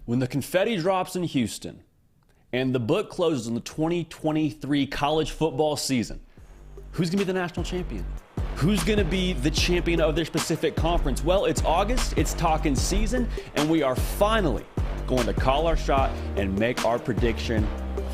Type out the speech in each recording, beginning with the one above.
When the confetti drops in Houston and the book closes on the 2023 college football season, who's going to be the national champion? Who's going to be the champion of their specific conference? Well, it's August, it's talking season, and we are finally going to call our shot and make our prediction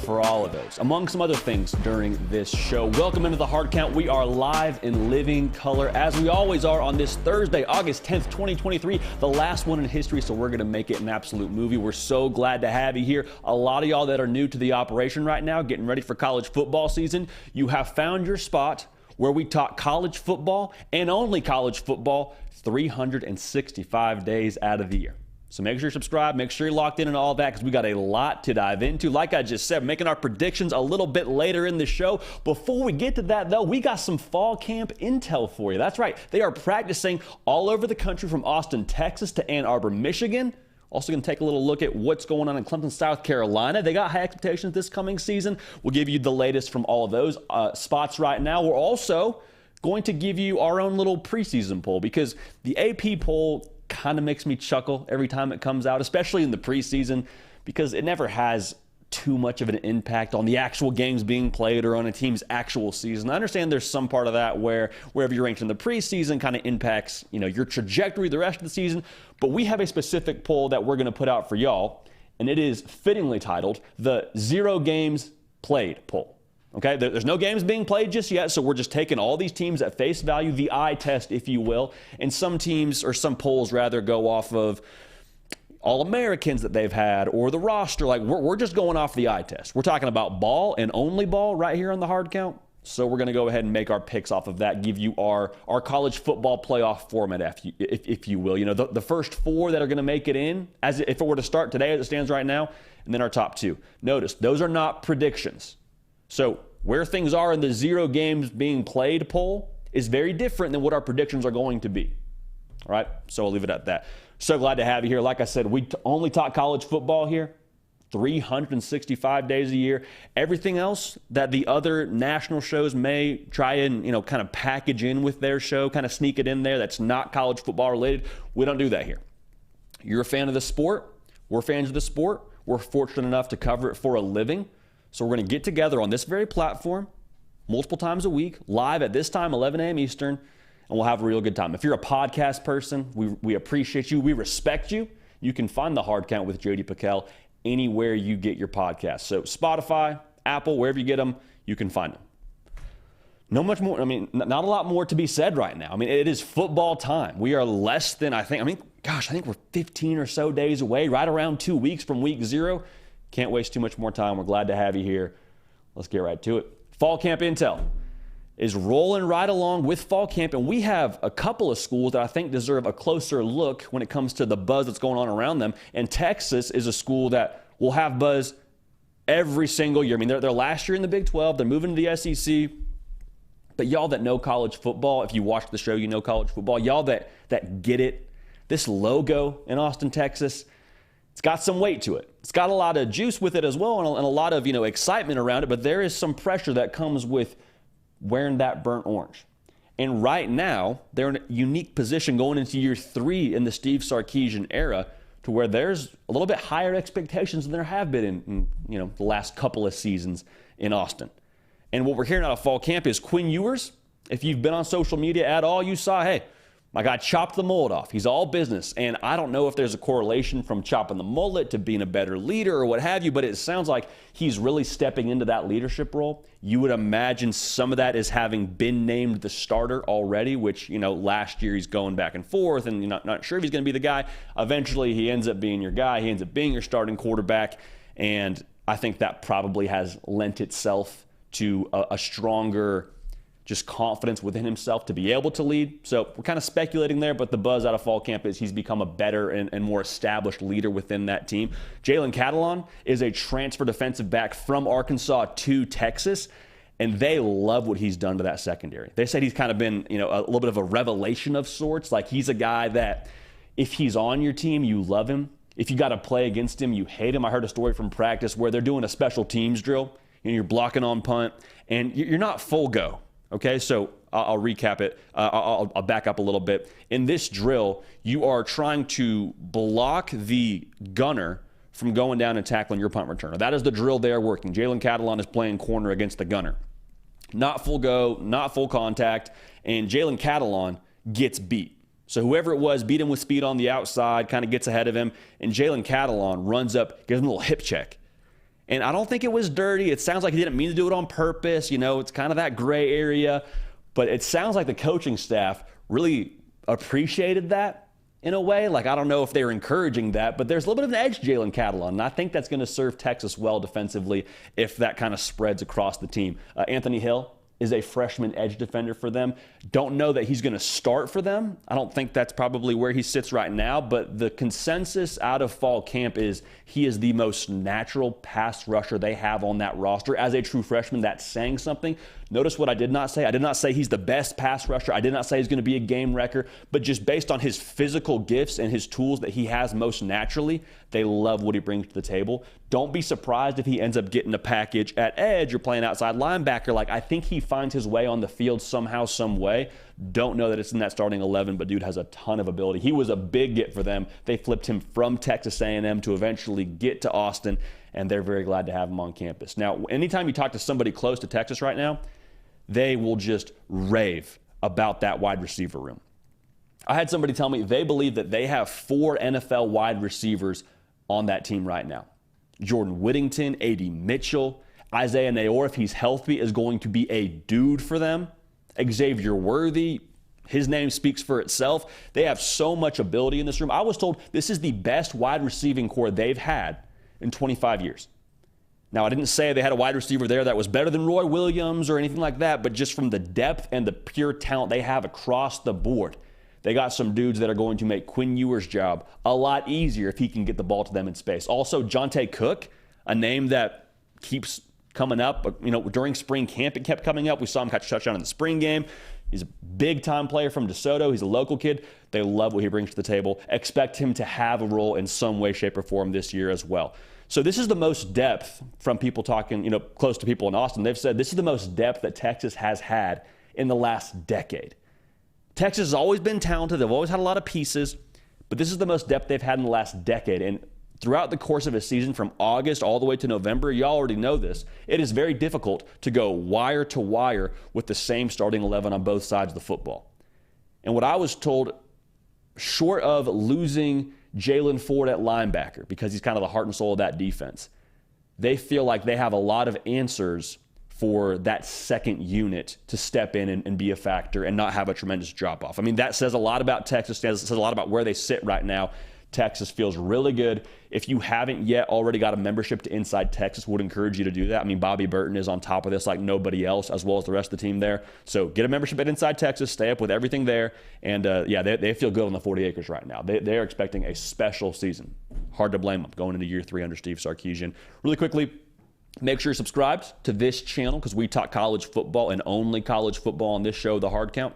for all of those, among some other things during this show. Welcome into the Hard Count. We are live in living color, as we always are on this Thursday, August 10th, 2023, the last one in history, so we're going to make it an absolute movie. We're so glad to have you here. A lot of y'all that are new to the operation right now, getting ready for college football season, you have found your spot where we talk college football and only college football 365 days out of the year. So make sure you're subscribed, make sure you're locked in and all that, because we got a lot to dive into. Like I just said, making our predictions a little bit later in the show. Before we get to that, though, we got some fall camp intel for you. That's right. They are practicing all over the country, from Austin, Texas to Ann Arbor, Michigan. Also going to take a little look at what's going on in Clemson, South Carolina. They got high expectations this coming season. We'll give you the latest from all of those spots right now. We're also going to give you our own little preseason poll, because the AP poll kind of makes me chuckle every time it comes out, especially in the preseason, because it never has too much of an impact on the actual games being played or on a team's actual season. I understand there's some part of that where wherever you're ranked in the preseason kind of impacts, your trajectory the rest of the season, but we have a specific poll that we're going to put out for y'all, and it is fittingly titled the 0 Games Played poll. Okay, there's no games being played just yet, so we're just taking all these teams at face value, the eye test, if you will. And some teams, or some polls rather, go off of All-Americans that they've had or the roster. Like, we're just going off the eye test. We're talking about ball and only ball right here on the Hard Count. So we're going to go ahead and make our picks off of that, give you our college football playoff format, if you will. The first 4 that are going to make it in, as if it were to start today as it stands right now, and then our top 2. Notice, those are not predictions. So where things are in the 0 games being played poll is very different than what our predictions are going to be. All right, so I'll leave it at that. So glad to have you here. Like I said, we only talk college football here, 365 days a year. Everything else that the other national shows may try and, kind of package in with their show, kind of sneak it in there, that's not college football related, we don't do that here. You're a fan of the sport. We're fans of the sport. We're fortunate enough to cover it for a living. So we're going to get together on this very platform multiple times a week, live at this time, 11 a.m. Eastern, and we'll have a real good time. If you're a podcast person, we appreciate you. We respect you. You can find the Hard Count with J.D. Pickell anywhere you get your podcasts. So Spotify, Apple, wherever you get them, you can find them. Not a lot more to be said right now. It is football time. We are less than, I think we're 15 or so days away, right around 2 weeks from week 0. Can't waste too much more time. We're glad to have you here. Let's get right to it. Fall camp intel is rolling right along with fall camp, and we have a couple of schools that I think deserve a closer look when it comes to the buzz that's going on around them. And Texas is a school that will have buzz every single year. They're last year in the Big 12. They're moving to the SEC. But y'all that know college football, if you watch the show, you know college football. Y'all that get it, this logo in Austin, Texas, it's got some weight to it. It's got a lot of juice with it as well, and a lot of excitement around it, but there is some pressure that comes with wearing that burnt orange. And right now, they're in a unique position going into year 3 in the Steve Sarkisian era, to where there's a little bit higher expectations than there have been in the last couple of seasons in Austin. And what we're hearing out of fall camp is Quinn Ewers. If you've been on social media at all, you saw, hey, my guy chopped the mullet off. He's all business. And I don't know if there's a correlation from chopping the mullet to being a better leader or what have you, but it sounds like he's really stepping into that leadership role. You would imagine some of that is having been named the starter already, which, last year he's going back and forth and you're not sure if he's going to be the guy. Eventually he ends up being your guy. He ends up being your starting quarterback. And I think that probably has lent itself to a stronger just confidence within himself to be able to lead. So we're kind of speculating there, but the buzz out of fall camp is he's become a better and more established leader within that team. Jalen Catalon is a transfer defensive back from Arkansas to Texas, and they love what he's done to that secondary. They said he's kind of been, a little bit of a revelation of sorts. Like, he's a guy that if he's on your team, you love him. If you got to play against him, you hate him. I heard a story from practice where they're doing a special teams drill, and you're blocking on punt, and you're not full go. Okay, so I'll recap it. I'll back up a little bit. In this drill, you are trying to block the gunner from going down and tackling your punt returner. That is the drill they are working. Jalen Catalon is playing corner against the gunner. Not full go, not full contact, and Jalen Catalon gets beat. So whoever it was beat him with speed on the outside, kind of gets ahead of him, and Jalen Catalon runs up, gives him a little hip check. And I don't think it was dirty. It sounds like he didn't mean to do it on purpose. You know, it's kind of that gray area. But it sounds like the coaching staff really appreciated that in a way. Like, I don't know if they're encouraging that, but there's a little bit of an edge to Jalen Catalon, and I think that's going to serve Texas well defensively if that kind of spreads across the team. Anthony Hill is a freshman edge defender for them. Don't know that he's going to start for them. I don't think that's probably where he sits right now, but the consensus out of fall camp is he is the most natural pass rusher they have on that roster. As a true freshman, that's saying something. Notice what I did not say. I did not say he's the best pass rusher. I did not say he's going to be a game wrecker, but just based on his physical gifts and his tools that he has most naturally, they love what he brings to the table. Don't be surprised if he ends up getting a package at edge or playing outside linebacker. Like, I think he finds his way on the field somehow, some way. Don't know that it's in that starting 11, but dude has a ton of ability. He was a big get for them. They flipped him from Texas A&M to eventually get to Austin, and they're very glad to have him on campus. Now, anytime you talk to somebody close to Texas right now, they will just rave about that wide receiver room. I had somebody tell me they believe that they have 4 NFL wide receivers on that team right now. Jordan Whittington, A.D. Mitchell, Isaiah Nayor, if he's healthy, is going to be a dude for them. Xavier Worthy, his name speaks for itself. They have so much ability in this room. I was told this is the best wide receiving core they've had in 25 years. Now, I didn't say they had a wide receiver there that was better than Roy Williams or anything like that, but just from the depth and the pure talent they have across the board, they got some dudes that are going to make Quinn Ewers' job a lot easier if he can get the ball to them in space. Also, Jonte Cook, a name that keeps coming up. You know, during spring camp, it kept coming up. We saw him catch a touchdown in the spring game. He's a big-time player from DeSoto. He's a local kid. They love what he brings to the table. Expect him to have a role in some way, shape, or form this year as well. So this is the most depth from people talking, you know, close to people in Austin. They've said this is the most depth that Texas has had in the last decade. Texas has always been talented. They've always had a lot of pieces, but this is the most depth they've had in the last decade. And throughout the course of a season from August all the way to November, you already know this, it is very difficult to go wire to wire with the same starting 11 on both sides of the football. And what I was told, short of losing Jalen Ford at linebacker, because he's kind of the heart and soul of that defense, they feel like they have a lot of answers for that second unit to step in and be a factor and not have a tremendous drop-off. I mean, that says a lot about Texas. It says a lot about where they sit right now. Texas feels really good. If you haven't yet already got a membership to Inside Texas, would encourage you to do that. I mean, Bobby Burton is on top of this like nobody else, as well as the rest of the team there. So get a membership at Inside Texas, stay up with everything there, and they feel good on the 40 acres right now. They're expecting a special season. Hard to blame them going into year 3 under Steve Sarkisian. Really quickly, make sure you're subscribed to this channel because we talk college football and only college football on this show, The Hard Count.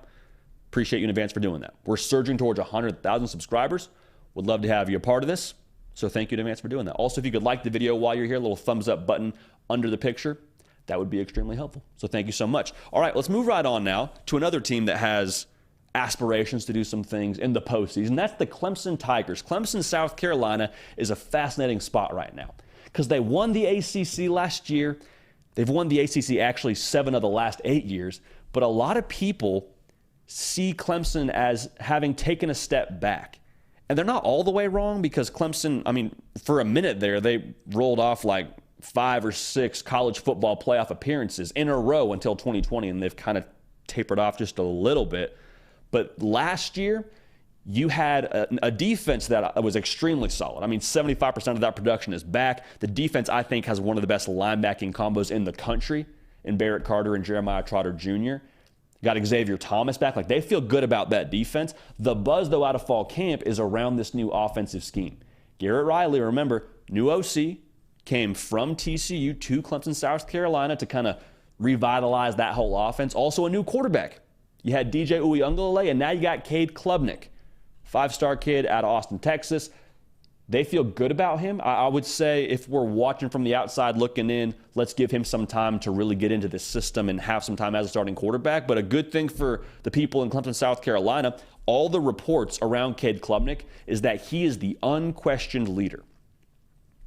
Appreciate you in advance for doing that. We're surging towards 100,000 subscribers. Would love to have you a part of this, so thank you in advance for doing that. Also, if you could like the video while you're here, a little thumbs up button under the picture, that would be extremely helpful. So thank you so much. All right, let's move right on now to another team that has aspirations to do some things in the postseason. That's the Clemson Tigers. Clemson, South Carolina is a fascinating spot right now because they won the ACC last year. They've won the ACC actually 7 of the last 8 years, but a lot of people see Clemson as having taken a step back. And they're not all the way wrong because Clemson, I mean, for a minute there, they rolled off like 5 or 6 college football playoff appearances in a row until 2020, and they've kind of tapered off just a little bit. But last year, you had a defense that was extremely solid. I mean, 75% of that production is back. The defense, I think, has one of the best linebacking combos in the country in Barrett Carter and Jeremiah Trotter Jr. Got Xavier Thomas back. Like, they feel good about that defense. The buzz, though, out of fall camp is around this new offensive scheme. Garrett Riley, remember, new OC, came from TCU to Clemson, South Carolina to kind of revitalize that whole offense. Also a new quarterback. You had DJ Uiagalelei, and now you got Cade Klubnik, 5-star kid out of Austin, Texas. They feel good about him. I would say if we're watching from the outside looking in, let's give him some time to really get into this system and have some time as a starting quarterback. But a good thing for the people in Clemson, South Carolina, all the reports around Cade Klubnik is that he is the unquestioned leader.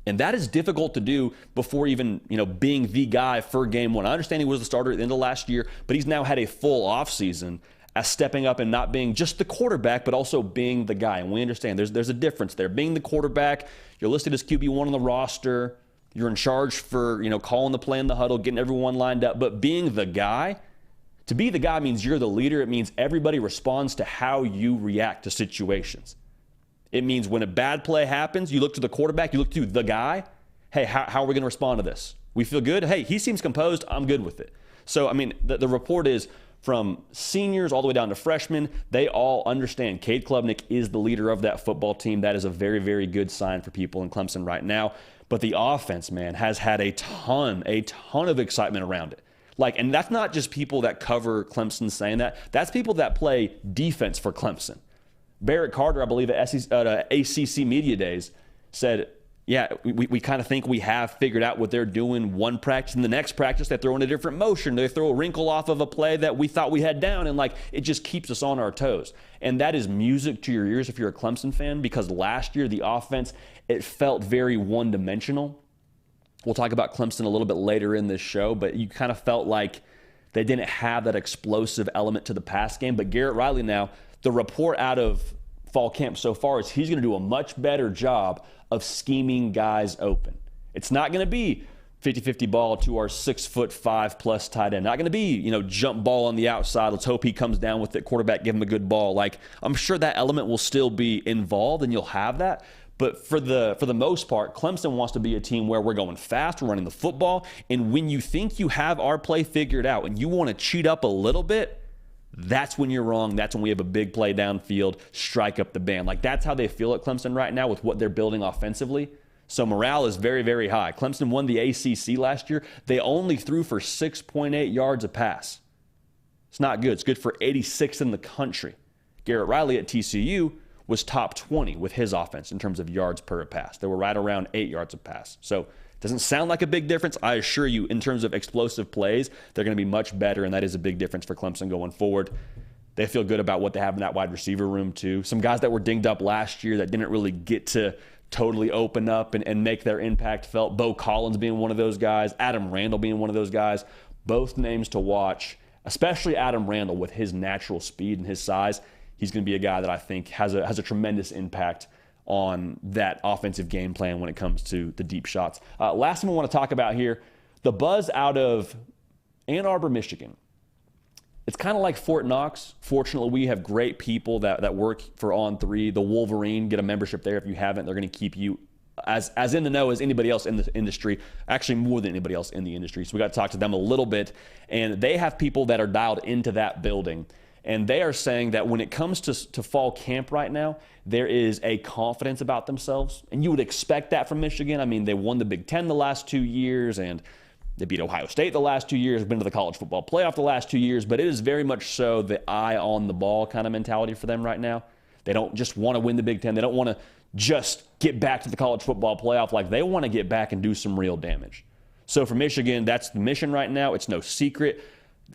And that is difficult to do before even, being the guy for game one. I understand he was the starter at the end of last year, but he's now had a full offseason as stepping up and not being just the quarterback, but also being the guy. And we understand there's a difference there. Being the quarterback, you're listed as QB1 on the roster. You're in charge for, calling the play in the huddle, getting everyone lined up. But being the guy, to be the guy means you're the leader. It means everybody responds to how you react to situations. It means when a bad play happens, you look to the quarterback, you look to the guy. Hey, how are we going to respond to this? We feel good? Hey, he seems composed. I'm good with it. So, the report is from seniors all the way down to freshmen, they all understand Cade Klubnik is the leader of that football team. That is a very, very good sign for people in Clemson right now. But the offense, man, has had a ton of excitement around it. And that's not just people that cover Clemson saying that. That's people that play defense for Clemson. Barrett Carter, I believe, at ACC Media Days said, yeah, we kind of think we have figured out what they're doing one practice. And the next practice, they throw in a different motion. They throw a wrinkle off of a play that we thought we had down. And, it just keeps us on our toes. And that is music to your ears if you're a Clemson fan, because last year the offense, it felt very one-dimensional. We'll talk about Clemson a little bit later in this show, but you kind of felt like they didn't have that explosive element to the pass game. But Garrett Riley now, the report out of fall camp so far is he's going to do a much better job of scheming guys open. It's not going to be 50-50 ball to our 6'5+ tight end. Not going to be, jump ball on the outside. Let's hope he comes down with it. Quarterback, give him a good ball. I'm sure that element will still be involved and you'll have that. But for the most part, Clemson wants to be a team where we're going fast, we're running the football. And when you think you have our play figured out and you want to cheat up a little bit, that's when you're wrong. That's when we have a big play downfield, strike up the band. That's how they feel at Clemson right now with what they're building offensively. So morale is very, very high. Clemson won the ACC last year. They only threw for 6.8 yards a pass. It's not good. It's good for 86th in the country. Garrett Riley at TCU was top 20 with his offense in terms of yards per pass. They were right around 8 yards a pass. So doesn't sound like a big difference. I assure you, in terms of explosive plays, they're going to be much better, and that is a big difference for Clemson going forward. They feel good about what they have in that wide receiver room, too. Some guys that were dinged up last year that didn't really get to totally open up and make their impact felt. Bo Collins being one of those guys, Adam Randall being one of those guys. Both names to watch, especially Adam Randall with his natural speed and his size. He's going to be a guy that I think has a tremendous impact on that offensive game plan when it comes to the deep shots. Last thing I want to talk about here, the buzz out of Ann Arbor, Michigan. It's kind of like Fort Knox. Fortunately, we have great people that work for On3. The Wolverine, get a membership there if you haven't. They're going to keep you as in the know as anybody else in the industry, actually more than anybody else in the industry. So we got to talk to them a little bit. And they have people that are dialed into that building. And they are saying that when it comes to fall camp right now, there is a confidence about themselves. And you would expect that from Michigan. They won the Big Ten the last 2 years, and they beat Ohio State the last 2 years, been to the college football playoff the last 2 years. But it is very much so the eye on the ball kind of mentality for them right now. They don't just want to win the Big Ten. They don't want to just get back to the college football playoff. They want to get back and do some real damage. So for Michigan, that's the mission right now. It's no secret.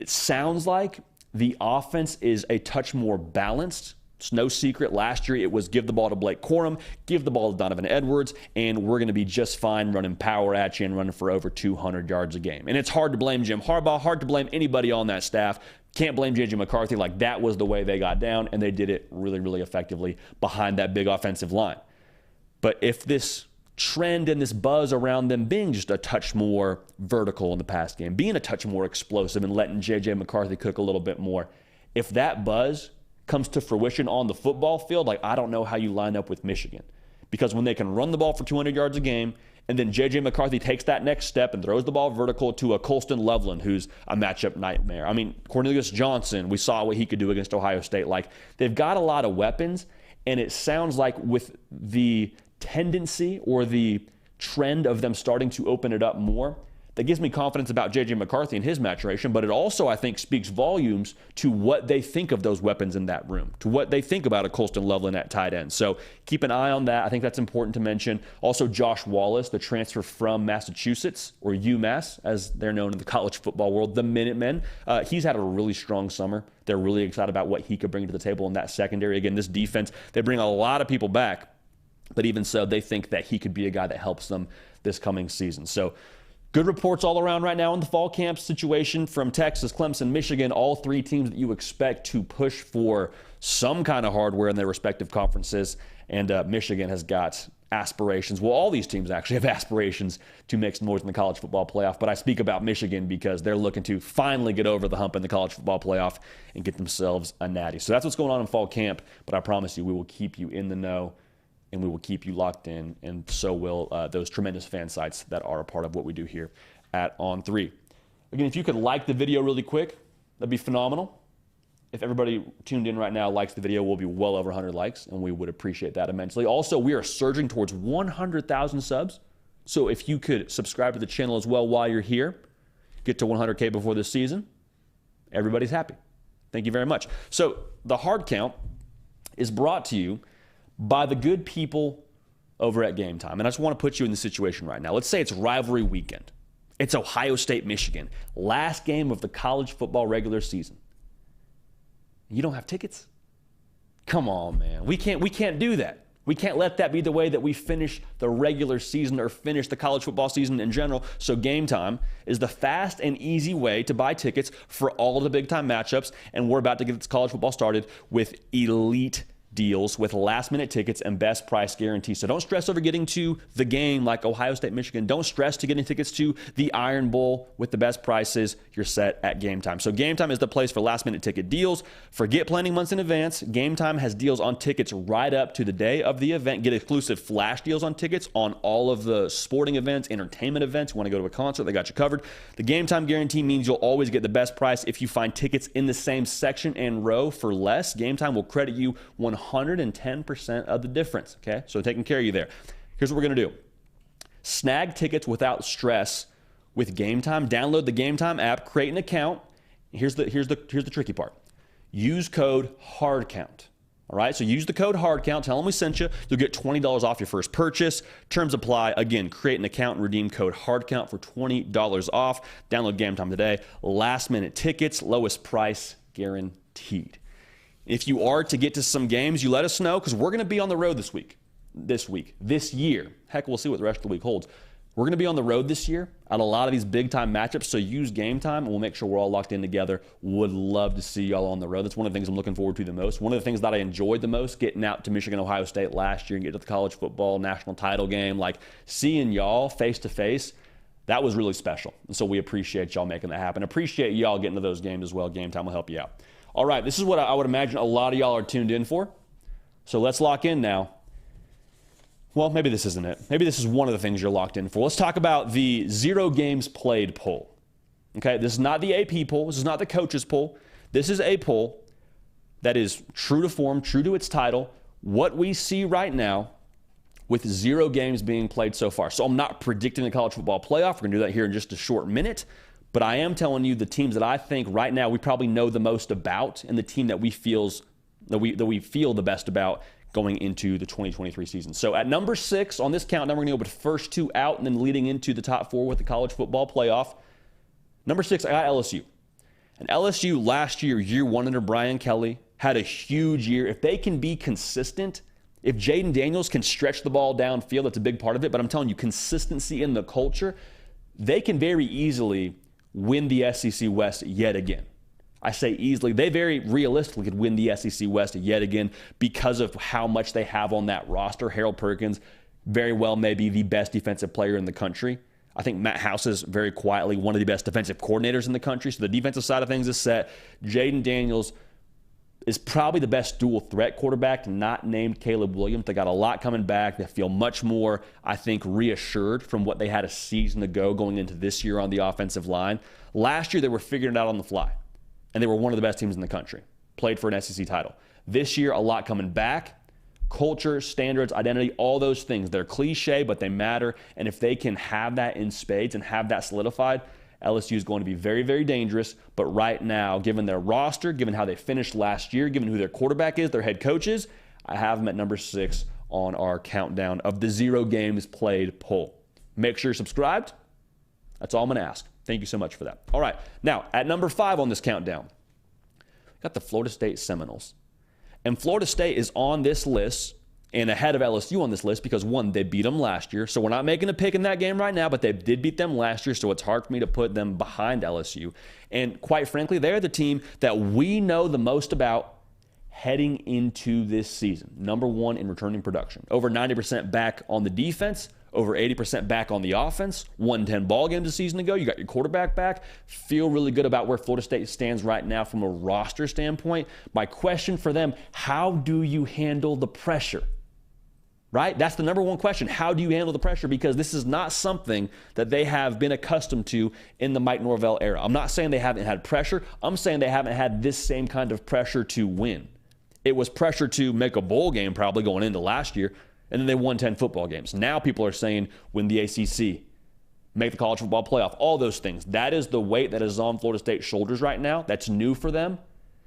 It sounds like the offense is a touch more balanced. It's no secret. Last year, it was give the ball to Blake Corum, give the ball to Donovan Edwards, and we're going to be just fine running power at you and running for over 200 yards a game. And it's hard to blame Jim Harbaugh, hard to blame anybody on that staff. Can't blame J.J. McCarthy. That was the way they got down, and they did it really, really effectively behind that big offensive line. But if this trend and this buzz around them being just a touch more vertical in the pass game, being a touch more explosive and letting J.J. McCarthy cook a little bit more, if that buzz comes to fruition on the football field, I don't know how you line up with Michigan. Because when they can run the ball for 200 yards a game, and then J.J. McCarthy takes that next step and throws the ball vertical to a Colston Loveland, who's a matchup nightmare. Cornelius Johnson, we saw what he could do against Ohio State. They've got a lot of weapons, and it sounds like with the tendency or the trend of them starting to open it up more, that gives me confidence about J.J. McCarthy and his maturation, but it also, I think, speaks volumes to what they think of those weapons in that room, to what they think about a Colston Loveland at tight end. So keep an eye on that. I think that's important to mention. Also, Josh Wallace, the transfer from Massachusetts, or UMass, as they're known in the college football world, the Minutemen. He's had a really strong summer. They're really excited about what he could bring to the table in that secondary. Again, this defense, they bring a lot of people back, But even so, they think that he could be a guy that helps them this coming season. So good reports all around right now in the fall camp situation from Texas, Clemson, Michigan, all three teams that you expect to push for some kind of hardware in their respective conferences. And Michigan has got aspirations. Well, all these teams actually have aspirations to make some noise in the college football playoff. But I speak about Michigan because they're looking to finally get over the hump in the college football playoff and get themselves a natty. So that's what's going on in fall camp. But I promise you, we will keep you in the know and we will keep you locked in. And so will those tremendous fan sites that are a part of what we do here at On3. Again, if you could like the video really quick, that'd be phenomenal. If everybody tuned in right now likes the video, we'll be well over 100 likes, and we would appreciate that immensely. Also, we are surging towards 100,000 subs. So if you could subscribe to the channel as well while you're here, get to 100K before this season, everybody's happy. Thank you very much. So the hard count is brought to you by the good people over at Game Time. And I just want to put you in the situation right now. Let's say it's rivalry weekend. It's Ohio State, Michigan. Last game of the college football regular season. You don't have tickets? Come on, man. We can't do that. We can't let that be the way that we finish the regular season or finish the college football season in general. So Game Time is the fast and easy way to buy tickets for all of the big-time matchups. And we're about to get this college football started with elite deals with last-minute tickets and best price guarantee. So don't stress over getting to the game like Ohio State, Michigan. Don't stress to getting tickets to the Iron Bowl with the best prices. You're set at Game Time. So Game Time is the place for last-minute ticket deals. Forget planning months in advance. Game Time has deals on tickets right up to the day of the event. Get exclusive flash deals on tickets on all of the sporting events, entertainment events. You want to go to a concert, they got you covered. The Game Time guarantee means you'll always get the best price if you find tickets in the same section and row for less. Game Time will credit you 110% of the difference, okay? So taking care of you there. Here's what we're going to do. Snag tickets without stress with Game Time. Download the Game Time app, create an account. Here's the tricky part. Use code HARDCOUNT. All right? So use the code HARDCOUNT. Tell them we sent you. You'll get $20 off your first purchase. Terms apply. Again, create an account and redeem code HARDCOUNT for $20 off. Download Game Time today. Last minute tickets, lowest price guaranteed. If you are to get to some games, you let us know because we're going to be on the road this year. Heck, we'll see what the rest of the week holds. We're going to be on the road this year at a lot of these big-time matchups, so use Game Time, and we'll make sure we're all locked in together. Would love to see y'all on the road. That's one of the things I'm looking forward to the most. One of the things that I enjoyed the most, getting out to Michigan, Ohio State last year and getting to the college football national title game, like seeing y'all face-to-face, that was really special. And so we appreciate y'all making that happen. Appreciate y'all getting to those games as well. Game Time will help you out. All right, this is what I would imagine a lot of y'all are tuned in for. So let's lock in now. Well, maybe this isn't it. Maybe this is one of the things you're locked in for. Let's talk about the 0 games played poll. Okay, this is not the AP poll. This is not the coaches poll. This is a poll that is true to form, true to its title. What we see right now with 0 games being played so far. So I'm not predicting the college football playoff. We're going to do that here in just a short minute. But I am telling you the teams that I think right now we probably know the most about and the team that we feel the best about going into the 2023 season. So at number 6 on this countdown, we're going to go with the first 2 out and then leading into the top 4 with the college football playoff. Number 6, I got LSU. And LSU last year, year 1 under Brian Kelly, had a huge year. If they can be consistent, if Jaden Daniels can stretch the ball downfield, that's a big part of it. But I'm telling you, consistency in the culture, they can very easily win the SEC West yet again. I say easily. They very realistically could win the SEC West yet again because of how much they have on that roster. Harold Perkins very well may be the best defensive player in the country. I think Matt House is very quietly one of the best defensive coordinators in the country. So the defensive side of things is set. Jaden Daniels is probably the best dual threat quarterback, not named Caleb Williams. They got a lot coming back. They feel much more, I think, reassured from what they had a season ago going into this year on the offensive line. Last year, they were figuring it out on the fly, and they were one of the best teams in the country. Played for an SEC title. This year, a lot coming back. Culture, standards, identity, all those things. They're cliche, but they matter. And if they can have that in spades and have that solidified, LSU is going to be very, very dangerous. But right now, given their roster, given how they finished last year, given who their quarterback is, their head coach is, I have them at number 6 on our countdown of the 0 games played poll. Make sure you're subscribed. That's all I'm going to ask. Thank you so much for that. All right. Now, at number 5 on this countdown, we got the Florida State Seminoles. And Florida State is on this list and ahead of LSU on this list because, one, they beat them last year. So we're not making a pick in that game right now, but they did beat them last year, so it's hard for me to put them behind LSU. And quite frankly, they're the team that we know the most about heading into this season. Number one in returning production. Over 90% back on the defense, over 80% back on the offense. Won 10 ball games a season ago. You got your quarterback back. Feel really good about where Florida State stands right now from a roster standpoint. My question for them, how do you handle the pressure? Right? That's the number one question. How do you handle the pressure? Because this is not something that they have been accustomed to in the Mike Norvell era. I'm not saying they haven't had pressure. I'm saying they haven't had this same kind of pressure to win. It was pressure to make a bowl game probably going into last year, and then they won 10 football games. Now people are saying win the ACC, make the college football playoff, all those things. That is the weight that is on Florida State's shoulders right now. That's new for them.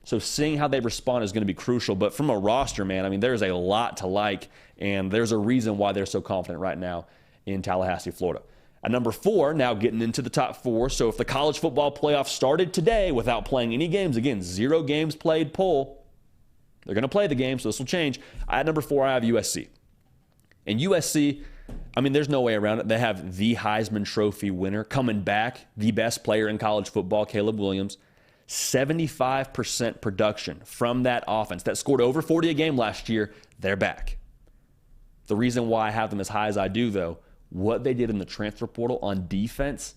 So seeing how they respond is going to be crucial. But from a roster, man, I mean, there's a lot to like, and there's a reason why they're so confident right now in Tallahassee, Florida. At number 4, now getting into the top 4. So if the college football playoff started today without playing any games, again, 0 games played poll, they're going to play the game, so this will change. At number 4, I have USC. And USC, I mean, there's no way around it. They have the Heisman Trophy winner coming back, the best player in college football, Caleb Williams. 75% production from that offense that scored over 40 a game last year. They're back. The reason why I have them as high as I do, though, what they did in the transfer portal on defense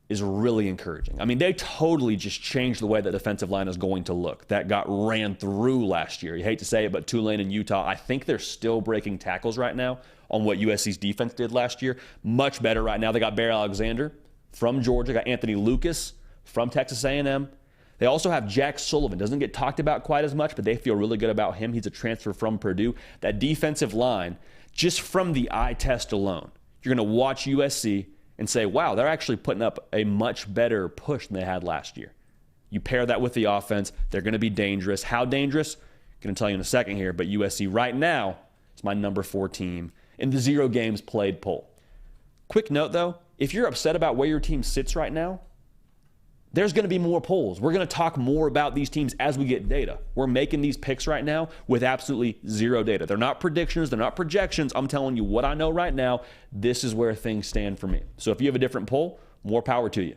is really encouraging. I mean, they totally just changed the way the defensive line is going to look. That got ran through last year. You hate to say it, but Tulane and Utah, I think they're still breaking tackles right now on what USC's defense did last year. Much better right now. They got Bear Alexander from Georgia, got Anthony Lucas from Texas A&M. They also have Jack Sullivan. Doesn't get talked about quite as much, but they feel really good about him. He's a transfer from Purdue. That defensive line, just from the eye test alone, you're going to watch USC and say, wow, they're actually putting up a much better push than they had last year. You pair that with the offense, they're going to be dangerous. How dangerous? I'm going to tell you in a second here, but USC right now is my number 4 team in the 0 games played poll. Quick note, though, if you're upset about where your team sits right now, there's going to be more polls. We're going to talk more about these teams as we get data. We're making these picks right now with absolutely 0 data. They're not predictions. They're not projections. I'm telling you what I know right now. This is where things stand for me. So if you have a different poll, more power to you.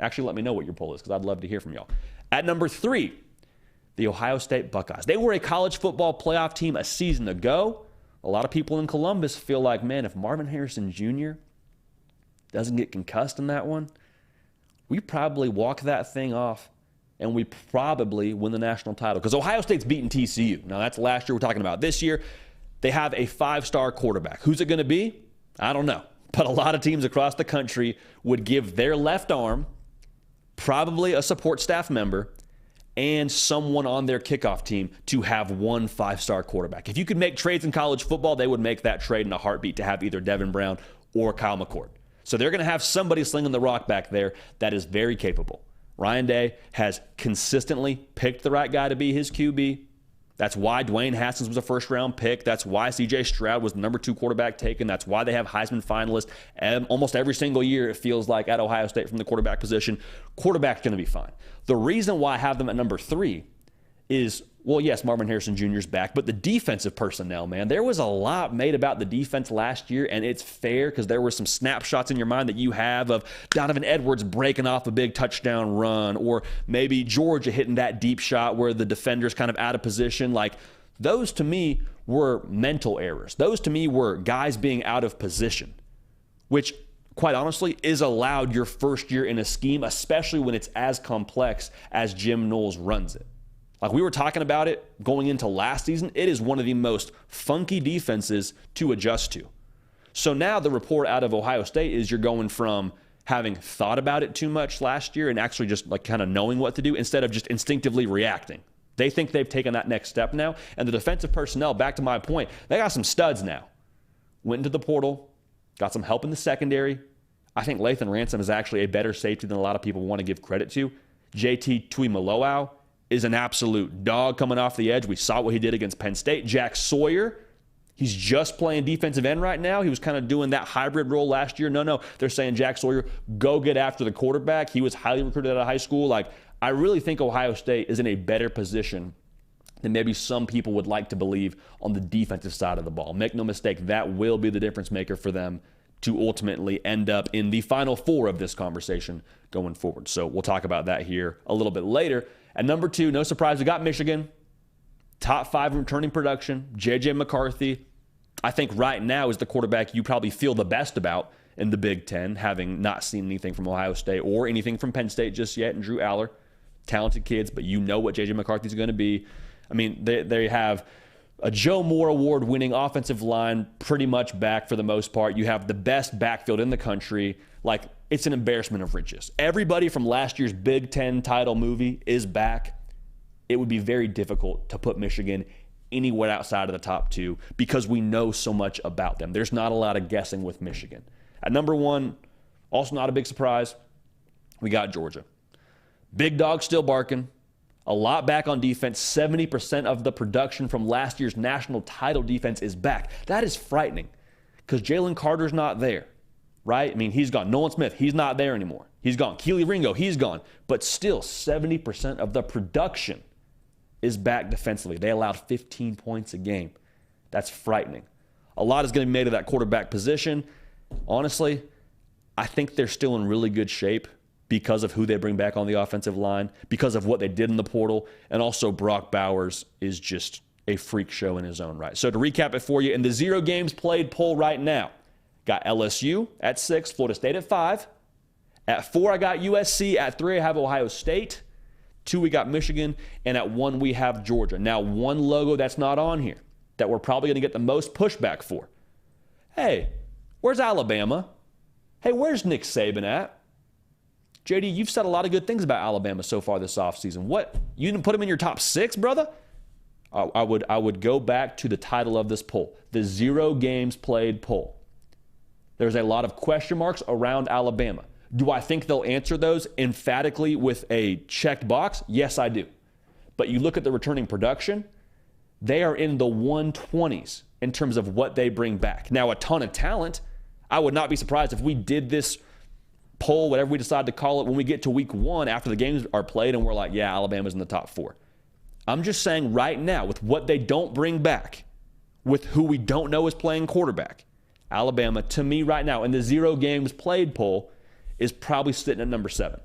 Actually, let me know what your poll is because I'd love to hear from y'all. At number 3, the Ohio State Buckeyes. They were a college football playoff team a season ago. A lot of people in Columbus feel like, man, if Marvin Harrison Jr. doesn't get concussed in that one, we probably walk that thing off and we probably win the national title. Because Ohio State's beaten TCU. Now, that's last year. We're talking about this year. They have a 5-star quarterback. Who's it going to be? I don't know. But a lot of teams across the country would give their left arm, probably a support staff member, and someone on their kickoff team to have one 5-star quarterback. If you could make trades in college football, they would make that trade in a heartbeat to have either Devin Brown or Kyle McCord. So they're going to have somebody slinging the rock back there that is very capable. Ryan Day has consistently picked the right guy to be his QB. That's why Dwayne Haskins was a first-round pick. That's why C.J. Stroud was the number 2 quarterback taken. That's why they have Heisman finalists almost every single year, it feels like, at Ohio State from the quarterback position. Quarterback's going to be fine. The reason why I have them at number 3 is, well, yes, Marvin Harrison Jr. is back, but the defensive personnel, man, there was a lot made about the defense last year, and it's fair because there were some snapshots in your mind that you have of Donovan Edwards breaking off a big touchdown run, or maybe Georgia hitting that deep shot where the defender's kind of out of position. Like, those to me were mental errors. Those to me were guys being out of position, which quite honestly is allowed your first year in a scheme, especially when it's as complex as Jim Knowles runs it. Like we were talking about it going into last season, it is one of the most funky defenses to adjust to. So now the report out of Ohio State is you're going from having thought about it too much last year and actually just like kind of knowing what to do instead of just instinctively reacting. They think they've taken that next step now. And the defensive personnel, back to my point, they got some studs now. Went into the portal, got some help in the secondary. I think Lathan Ransom is actually a better safety than a lot of people want to give credit to. JT Tuimoloau is an absolute dog coming off the edge. We saw what he did against Penn State. Jack Sawyer, he's just playing defensive end right now. He was kind of doing that hybrid role last year. No, they're saying Jack Sawyer, go get after the quarterback. He was highly recruited out of high school. Like, I really think Ohio State is in a better position than maybe some people would like to believe on the defensive side of the ball. Make no mistake, that will be the difference maker for them to ultimately end up in the Final Four of this conversation going forward. So we'll talk about that here a little bit later. At number 2, no surprise, we got Michigan. Top 5 in returning production, J.J. McCarthy. I think right now is the quarterback you probably feel the best about in the Big Ten, having not seen anything from Ohio State or anything from Penn State just yet, and Drew Aller. Talented kids, but you know what J.J. McCarthy's going to be. I mean, they have a Joe Moore Award-winning offensive line pretty much back for the most part. You have the best backfield in the country. Like, it's an embarrassment of riches. Everybody from last year's Big Ten title movie is back. It would be very difficult to put Michigan anywhere outside of the top 2 because we know so much about them. There's not a lot of guessing with Michigan. At number 1, also not a big surprise, we got Georgia. Big dog still barking. A lot back on defense. 70% of the production from last year's national title defense is back. That is frightening because Jalen Carter's not there, right? I mean, he's gone. Nolan Smith, he's not there anymore. He's gone. Keely Ringo, he's gone. But still, 70% of the production is back defensively. They allowed 15 points a game. That's frightening. A lot is going to be made of that quarterback position. Honestly, I think they're still in really good shape because of who they bring back on the offensive line, because of what they did in the portal, and also Brock Bowers is just a freak show in his own right. So to recap it for you, in the 0 games played poll right now, got LSU at 6, Florida State at 5. At 4, I got USC. At 3, I have Ohio State. 2, we got Michigan. And at 1, we have Georgia. Now, one logo that's not on here that we're probably going to get the most pushback for. Hey, where's Alabama? Hey, where's Nick Saban at? JD, you've said a lot of good things about Alabama so far this offseason. What? You didn't put them in your top 6, brother? I would go back to the title of this poll, the 0 games played poll. There's a lot of question marks around Alabama. Do I think they'll answer those emphatically with a checked box? Yes, I do. But you look at the returning production, they are in the 120s in terms of what they bring back. Now, a ton of talent. I would not be surprised if we did this poll, whatever we decide to call it, when we get to week 1 after the games are played and we're like, yeah, Alabama's in the top 4. I'm just saying right now, with what they don't bring back, with who we don't know is playing quarterback, Alabama, to me right now, in the 0 games played poll, is probably sitting at number 7.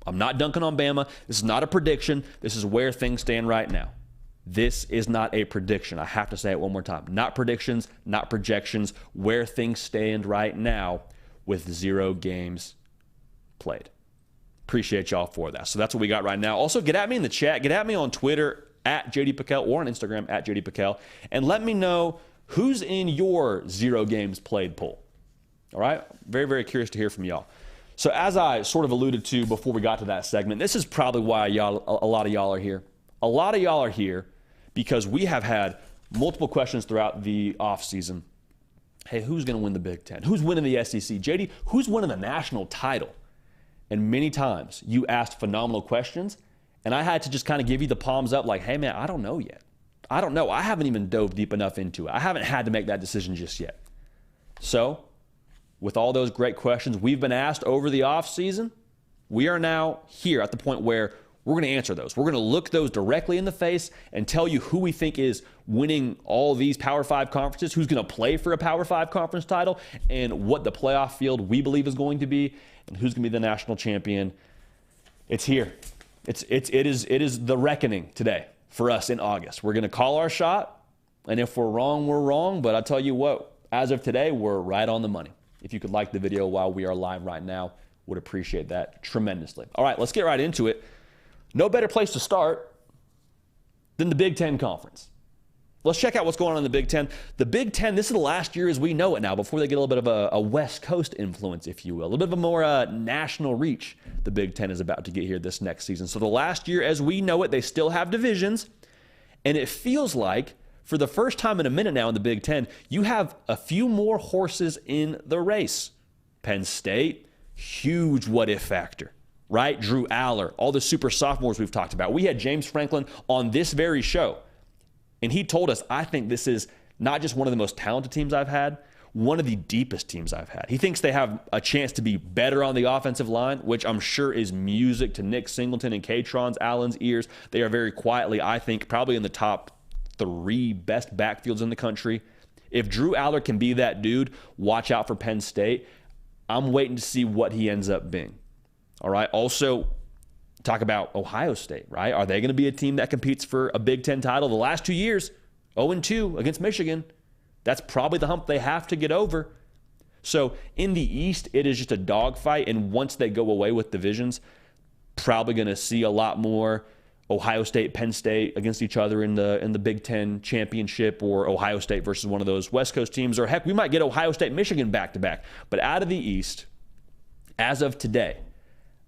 I'm not dunking on Bama. This is not a prediction. This is where things stand right now. This is not a prediction. I have to say it one more time. Not predictions, not projections, where things stand right now with 0 games played. Appreciate y'all for that. So that's what we got right now. Also, get at me in the chat. Get at me on Twitter at JD Pickell or on Instagram at JD Pickell. And let me know who's in your 0 games played poll. All right? Very, very curious to hear from y'all. So as I sort of alluded to before we got to that segment, this is probably why a lot of y'all are here. A lot of y'all are here because we have had multiple questions throughout the offseason. Hey, who's going to win the Big Ten? Who's winning the SEC? JD, who's winning the national title? And many times you asked phenomenal questions, and I had to just kind of give you the palms up like, hey, man, I don't know yet. I don't know. I haven't even dove deep enough into it. I haven't had to make that decision just yet. So with all those great questions we've been asked over the offseason, we are now here at the point where we're going to answer those. We're going to look those directly in the face and tell you who we think is winning all these Power 5 conferences, who's going to play for a Power 5 conference title, and what the playoff field we believe is going to be, and who's going to be the national champion. It's here. It is the reckoning today for us in August. We're going to call our shot, and if we're wrong, we're wrong. But I'll tell you what, as of today, we're right on the money. If you could like the video while we are live right now, would appreciate that tremendously. All right, let's get right into it. No better place to start than the Big Ten Conference. Let's check out what's going on in the Big Ten. The Big Ten, this is the last year as we know it now, before they get a little bit of a West Coast influence, if you will. A little bit of a more national reach the Big Ten is about to get here this next season. So the last year as we know it, they still have divisions. And it feels like, for the first time in a minute now in the Big Ten, you have a few more horses in the race. Penn State, huge what-if factor. Right? Drew Aller, all the super sophomores we've talked about. We had James Franklin on this very show, and he told us, I think this is not just one of the most talented teams I've had, one of the deepest teams I've had. He thinks they have a chance to be better on the offensive line, which I'm sure is music to Nick Singleton and Katron Allen's ears. They are very quietly, I think, probably in the top 3 best backfields in the country. If Drew Aller can be that dude, watch out for Penn State. I'm waiting to see what he ends up being. All right. Also, talk about Ohio State, right? Are they going to be a team that competes for a Big Ten title? The last 2 years, 0-2 against Michigan. That's probably the hump they have to get over. So in the East, it is just a dogfight. And once they go away with divisions, probably going to see a lot more Ohio State, Penn State against each other in the Big Ten championship, or Ohio State versus one of those West Coast teams. Or heck, we might get Ohio State, Michigan back-to-back. But out of the East, as of today,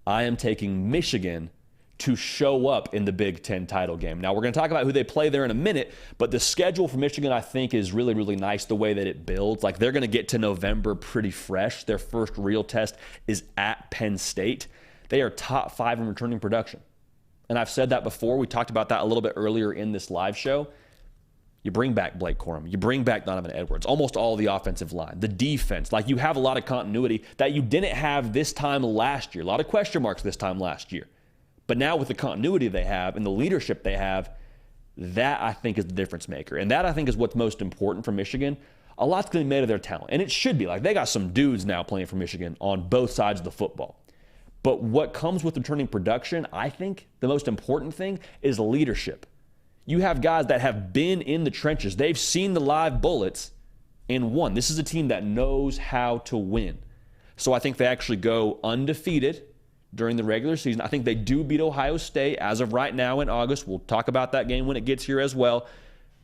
I am taking Michigan to show up in the Big Ten title game. Now, we're going to talk about who they play there in a minute, but the schedule for Michigan, I think, is really, really nice the way that it builds. Like, they're going to get to November pretty fresh. Their first real test is at Penn State. They are top 5 in returning production. And I've said that before. We talked about that a little bit earlier in this live show. You bring back Blake Corum. You bring back Donovan Edwards. Almost all the offensive line. The defense. Like, you have a lot of continuity that you didn't have this time last year. A lot of question marks this time last year. But now with the continuity they have and the leadership they have, that I think is the difference maker. And that I think is what's most important for Michigan. A lot's going to be made of their talent. And it should be. Like, they got some dudes now playing for Michigan on both sides of the football. But what comes with returning production, I think the most important thing is leadership. You have guys that have been in the trenches. They've seen the live bullets and won. This is a team that knows how to win. So I think they actually go undefeated during the regular season. I think they do beat Ohio State as of right now in August. We'll talk about that game when it gets here as well.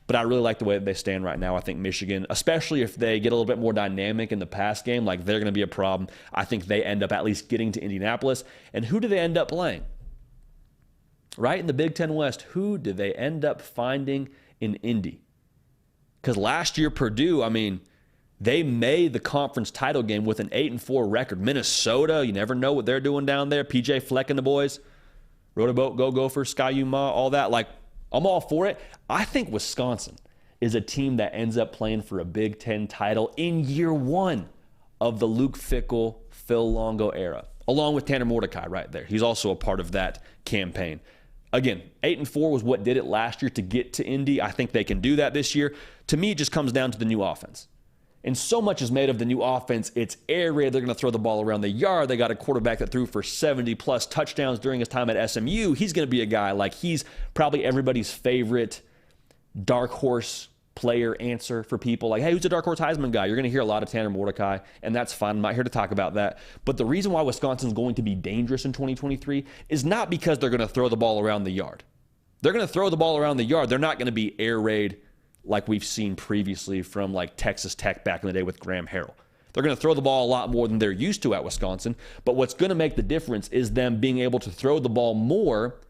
But I really like the way that they stand right now. I think Michigan, especially if they get a little bit more dynamic in the pass game, like, they're going to be a problem. I think they end up at least getting to Indianapolis. And who do they end up playing? Right in the Big Ten West, who do they end up finding in Indy? Because last year, Purdue, I mean, they made the conference title game with an 8-4 record. Minnesota, you never know what they're doing down there. PJ Fleck and the boys. Rode a boat, go Gophers, Sky U-Ma, all that. Like, I'm all for it. I think Wisconsin is a team that ends up playing for a Big Ten title in year 1 of the Luke Fickell, Phil Longo era, along with Tanner Mordecai right there. He's also a part of that campaign. Again, 8-4 was what did it last year to get to Indy. I think they can do that this year. To me, it just comes down to the new offense. And so much is made of the new offense. It's air raid. They're going to throw the ball around the yard. They got a quarterback that threw for 70-plus touchdowns during his time at SMU. He's going to be a guy, like, he's probably everybody's favorite dark horse player answer for people. Like, hey, who's a dark horse Heisman guy? You're going to hear a lot of Tanner Mordecai, and that's fine. I'm not here to talk about that. But the reason why Wisconsin's going to be dangerous in 2023 is not because they're going to throw the ball around the yard. They're going to throw the ball around the yard. They're not going to be air raid like we've seen previously from, like, Texas Tech back in the day with Graham Harrell. They're going to throw the ball a lot more than they're used to at Wisconsin. But what's going to make the difference is them being able to throw the ball more,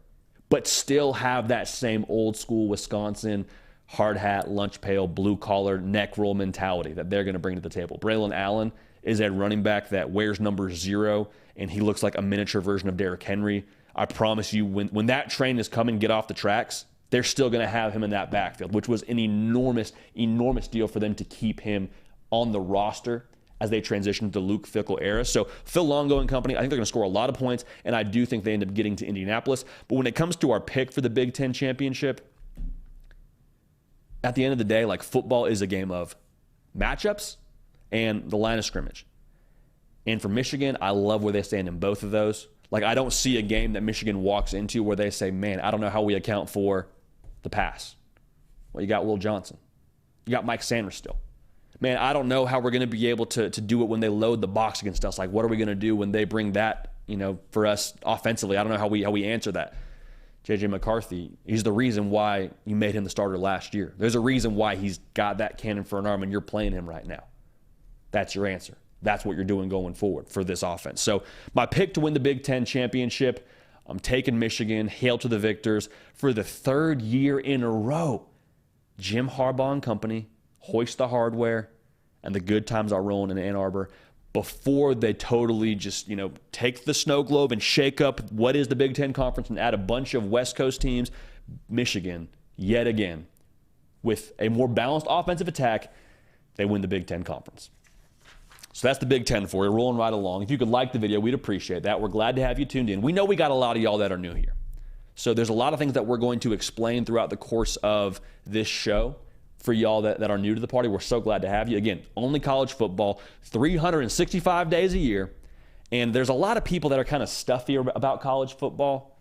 but still have that same old school Wisconsin hard hat, lunch pail, blue collar, neck roll mentality that they're going to bring to the table. Braylon Allen is a running back that wears number 0, and he looks like a miniature version of Derrick Henry. I promise you, when that train is coming, get off the tracks, they're still going to have him in that backfield, which was an enormous, enormous deal for them to keep him on the roster as they transition to the Luke Fickell era. So Phil Longo and company, I think they're going to score a lot of points, and I do think they end up getting to Indianapolis. But when it comes to our pick for the Big Ten championship, at the end of the day, like, football is a game of matchups and the line of scrimmage. And for Michigan, I love where they stand in both of those. Like, I don't see a game that Michigan walks into where they say, man, I don't know how we account for the pass. Well, you got Will Johnson. You got Mike Sanders still. Man, I don't know how we're going to be able to do it when they load the box against us. Like, what are we going to do when they bring that, for us offensively? I don't know how we answer that. J.J. McCarthy, he's the reason why you made him the starter last year. There's a reason why he's got that cannon for an arm and you're playing him right now. That's your answer. That's what you're doing going forward for this offense. So my pick to win the Big Ten championship, I'm taking Michigan. Hail to the victors for the 3rd year in a row. Jim Harbaugh and company hoist the hardware, and the good times are rolling in Ann Arbor before they totally just, take the snow globe and shake up what is the Big Ten Conference and add a bunch of West Coast teams. Michigan, yet again, with a more balanced offensive attack, they win the Big Ten Conference. So that's the Big Ten for you, rolling right along. If you could like the video, we'd appreciate that. We're glad to have you tuned in. We know we got a lot of y'all that are new here. So there's a lot of things that we're going to explain throughout the course of this show for y'all that are new to the party. We're so glad to have you. Again, only college football, 365 days a year. And there's a lot of people that are kind of stuffy about college football.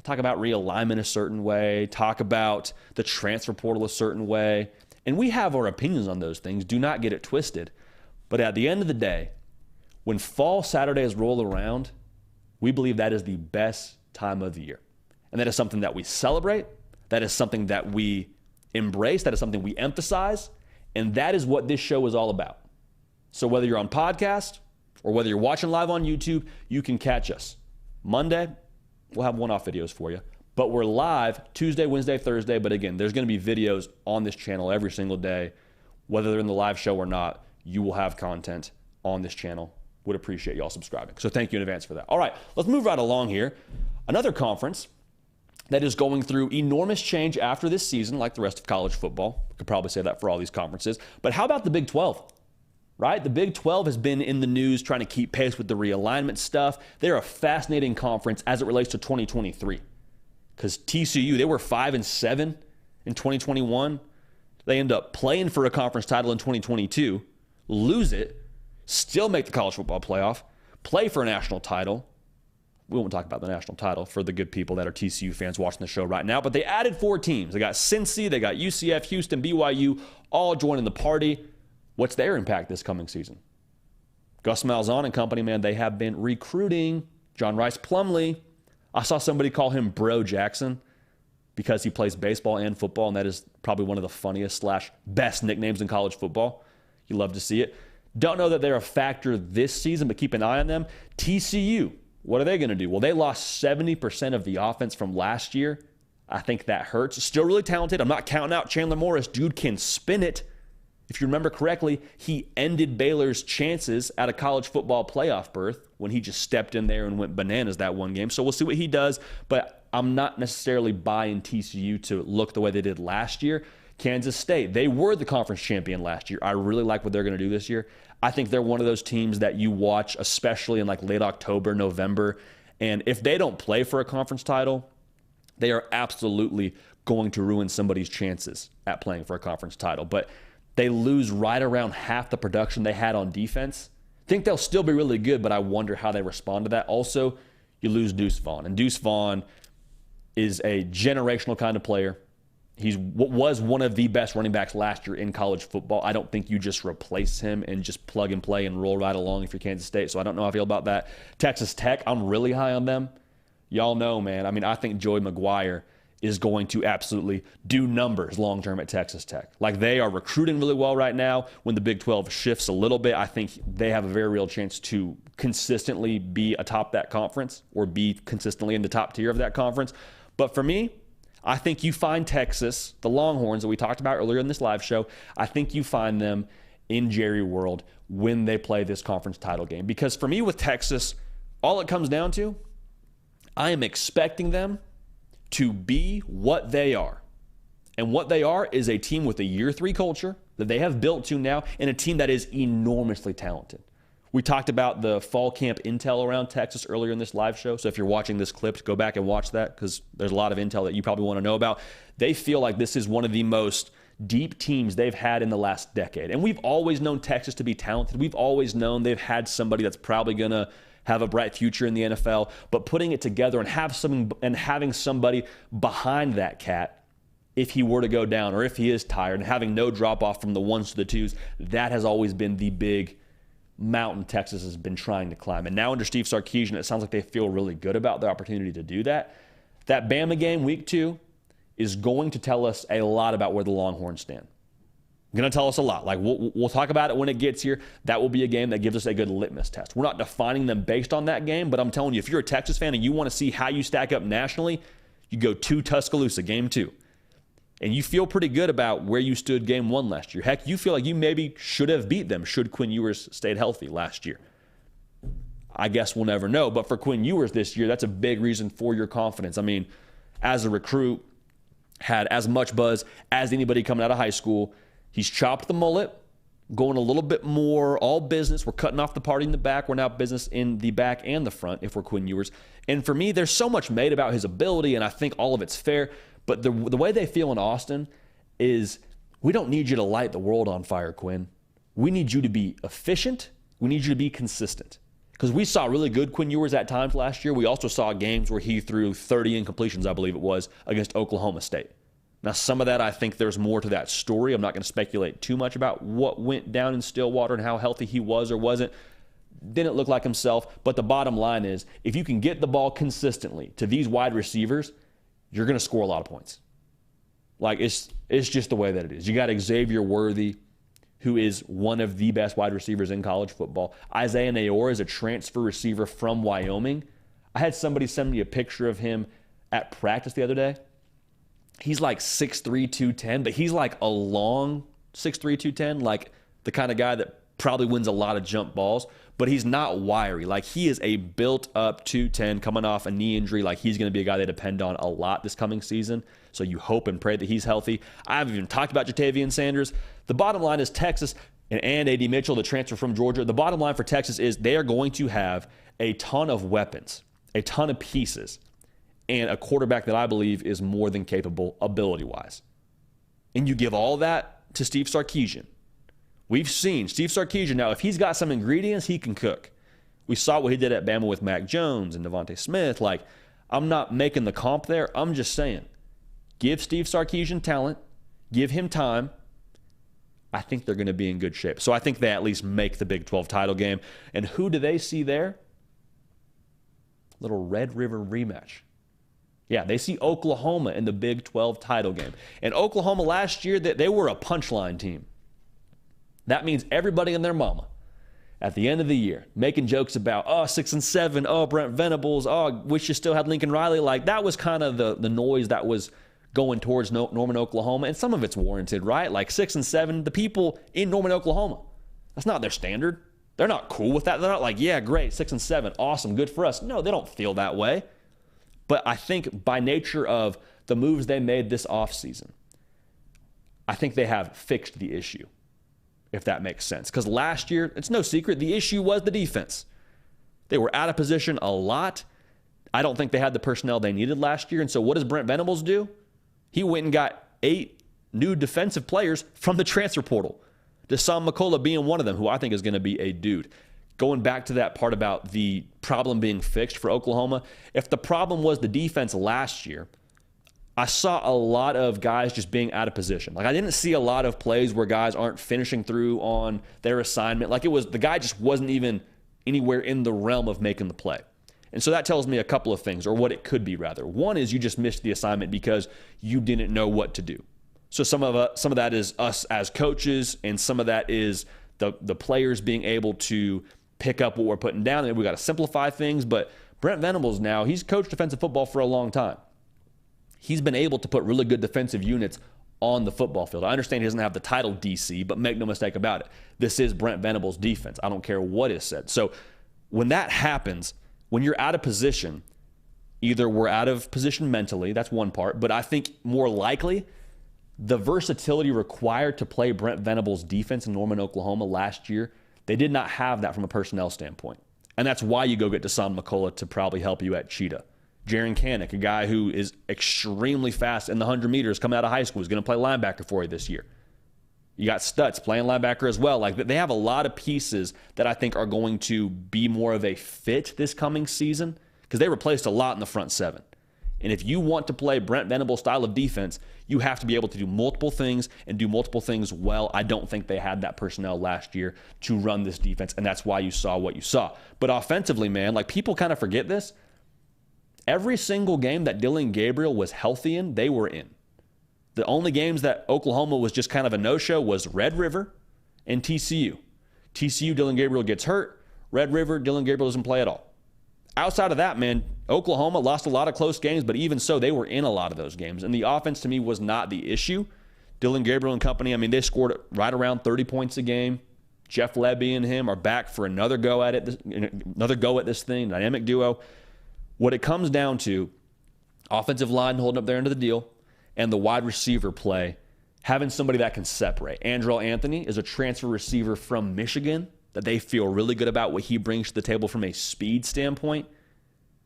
Talk about realignment a certain way, talk about the transfer portal a certain way. And we have our opinions on those things. Do not get it twisted. But at the end of the day, when fall Saturdays roll around, we believe that is the best time of the year. And that is something that we celebrate. That is something that we embrace. That is something we emphasize. And that is what this show is all about. So whether you're on podcast or whether you're watching live on YouTube, you can catch us. Monday, we'll have one-off videos for you. But we're live Tuesday, Wednesday, Thursday. But again, there's going to be videos on this channel every single day. Whether they're in the live show or not, you will have content on this channel. Would appreciate y'all subscribing. So thank you in advance for that. All right, let's move right along here. Another conference that is going through enormous change after this season, like the rest of college football. We could probably say that for all these conferences. But how about the Big 12? Right? The Big 12 has been in the news trying to keep pace with the realignment stuff. They're a fascinating conference as it relates to 2023. Because TCU, they were 5-7 in 2021. They end up playing for a conference title in 2022, lose it, still make the college football playoff, play for a national title. We won't talk about the national title for the good people that are TCU fans watching the show right now, but they added 4 teams. They got Cincy, they got UCF, Houston, BYU, all joining the party. What's their impact this coming season? Gus Malzahn and company, man, they have been recruiting. John Rice Plumlee. I saw somebody call him Bro Jackson because he plays baseball and football, and that is probably one of the funniest / best nicknames in college football. You love to see it. Don't know that they're a factor this season, but keep an eye on them. TCU, what are they going to do? Well, they lost 70% of the offense from last year. I think that hurts. Still really talented. I'm not counting out Chandler Morris. Dude can spin it. If you remember correctly, he ended Baylor's chances at a college football playoff berth when he just stepped in there and went bananas that one game. So we'll see what he does, but I'm not necessarily buying TCU to look the way they did last year. Kansas State, they were the conference champion last year. I really like what they're going to do this year. I think they're one of those teams that you watch, especially in like late October, November. And if they don't play for a conference title, they are absolutely going to ruin somebody's chances at playing for a conference title. But they lose right around half the production they had on defense. I think they'll still be really good, but I wonder how they respond to that. Also, you lose Deuce Vaughn. And Deuce Vaughn is a generational kind of player. He was one of the best running backs last year in college football. I don't think you just replace him and just plug and play and roll right along if you're Kansas State. So I don't know how I feel about that. Texas Tech, I'm really high on them. Y'all know, man. I mean, I think Joey McGuire is going to absolutely do numbers long-term at Texas Tech. Like, they are recruiting really well right now. When the Big 12 shifts a little bit, I think they have a very real chance to consistently be atop that conference or be consistently in the top tier of that conference. But for me, I think you find Texas, the Longhorns that we talked about earlier in this live show, I think you find them in Jerry World when they play this conference title game. Because for me with Texas, all it comes down to, I am expecting them to be what they are. And what they are is a team with a year 3 culture that they have built to now, and a team that is enormously talented. We talked about the fall camp intel around Texas earlier in this live show. So if you're watching this clip, go back and watch that because there's a lot of intel that you probably want to know about. They feel like this is one of the most deep teams they've had in the last decade. And we've always known Texas to be talented. We've always known they've had somebody that's probably going to have a bright future in the NFL. But putting it together and having somebody behind that cat, if he were to go down or if he is tired, and having no drop off from the 1s to the 2s, that has always been the big mountain Texas has been trying to climb. And now under Steve Sarkisian, it sounds like they feel really good about the opportunity to do that. That Bama game, week 2, is going to tell us a lot about where the Longhorns stand. Going to tell us a lot. Like, we'll talk about it when it gets here. That will be a game that gives us a good litmus test. We're not defining them based on that game, but I'm telling you, if you're a Texas fan and you want to see how you stack up nationally, you go to Tuscaloosa, game 2. And you feel pretty good about where you stood game 1 last year. Heck, you feel like you maybe should have beat them should Quinn Ewers stayed healthy last year. I guess we'll never know. But for Quinn Ewers this year, that's a big reason for your confidence. I mean, as a recruit, had as much buzz as anybody coming out of high school. He's chopped the mullet. going a little bit more all business. We're cutting off the party in the back. We're now business in the back and the front if we're Quinn Ewers. And for me, there's so much made about his ability, and I think all of it's fair. But the way they feel in Austin is, we don't need you to light the world on fire, Quinn. We need you to be efficient. We need you to be consistent. Because we saw really good Quinn Ewers at times last year. We also saw games where he threw 30 incompletions, I believe it was, against Oklahoma State. Now, some of that, I think there's more to that story. I'm not going to speculate too much about what went down in Stillwater and how healthy he was or wasn't. Didn't look like himself. But the bottom line is, if you can get the ball consistently to these wide receivers, you're going to score a lot of points. Like, it's just the way that it is. You got Xavier Worthy, who is one of the best wide receivers in college football. Isaiah Nayor is a transfer receiver from Wyoming. I had somebody send me a picture of him at practice the other day. He's like 6'3", 210, but he's like a long 6'3", 210, like the kind of guy that probably wins a lot of jump balls, but he's not wiry. Like, he is a built-up 210 coming off a knee injury. Like, he's going to be a guy they depend on a lot this coming season, so you hope and pray that he's healthy. I haven't even talked about Jatavian Sanders. The bottom line is Texas and A.D. Mitchell, the transfer from Georgia. The bottom line for Texas is they are going to have a ton of weapons, a ton of pieces, and a quarterback that I believe is more than capable ability-wise. And you give all that to Steve Sarkisian. We've seen Steve Sarkisian. Now, if he's got some ingredients, he can cook. We saw what he did at Bama with Mac Jones and Devontae Smith. Like, I'm not making the comp there. I'm just saying, give Steve Sarkisian talent. Give him time. I think they're going to be in good shape. So I think they at least make the Big 12 title game. And who do they see there? Little Red River rematch. Yeah, they see Oklahoma in the Big 12 title game. And Oklahoma last year, they were a punchline team. That means everybody and their mama at the end of the year making jokes about, 6-7, Brent Venables, wish you still had Lincoln Riley. Like, that was kind of the noise that was going towards Norman, Oklahoma. And some of it's warranted, right? Like 6-7, the people in Norman, Oklahoma, that's not their standard. They're not cool with that. They're not like, yeah, great, 6-7, awesome, good for us. No, they don't feel that way. But I think by nature of the moves they made this offseason, I think they have fixed the issue, if that makes sense. Because last year, it's no secret, the issue was the defense. They were out of position a lot. I don't think they had the personnel they needed last year. And so what does Brent Venables do? He went and got 8 new defensive players from the transfer portal. Deshaun McCullough being one of them, who I think is going to be a dude. Going back to that part about the problem being fixed for Oklahoma, if the problem was the defense last year, I saw a lot of guys just being out of position. Like, I didn't see a lot of plays where guys aren't finishing through on their assignment. Like, it was, the guy just wasn't even anywhere in the realm of making the play. And so that tells me a couple of things, or what it could be rather. One is you just missed the assignment because you didn't know what to do. So some of that is us as coaches, and some of that is the players being able to pick up what we're putting down, and we got to simplify things. But Brent Venables now, he's coached defensive football for a long time. He's been able to put really good defensive units on the football field. I understand he doesn't have the title DC, but make no mistake about it, this is Brent Venables' defense. I don't care what is said. So when that happens, when you're out of position, either we're out of position mentally, that's one part, but I think more likely the versatility required to play Brent Venables' defense in Norman, Oklahoma last year, they did not have that from a personnel standpoint. And that's why you go get Deshaun McCullough to probably help you at Cheetah. Jaron Kanik, a guy who is extremely fast in the 100 meters coming out of high school, is going to play linebacker for you this year. You got Stutz playing linebacker as well. Like, they have a lot of pieces that I think are going to be more of a fit this coming season, because they replaced a lot in the front seven. And if you want to play Brent Venables' style of defense, you have to be able to do multiple things and do multiple things well. I don't think they had that personnel last year to run this defense, and that's why you saw what you saw. But offensively, man, like, people kind of forget this. Every single game that Dillon Gabriel was healthy in, they were in. The only games that Oklahoma was just kind of a no-show was Red River and TCU. TCU, Dillon Gabriel gets hurt. Red River, Dillon Gabriel doesn't play at all. Outside of that, man, Oklahoma lost a lot of close games, but even so, they were in a lot of those games. And the offense, to me, was not the issue. Dillon Gabriel and company, I mean, they scored right around 30 points a game. Jeff Lebby and him are back for another go at it, this thing, dynamic duo. What it comes down to, offensive line holding up their end of the deal, and the wide receiver play having somebody that can separate. Andrel Anthony is a transfer receiver from Michigan that they feel really good about what he brings to the table from a speed standpoint.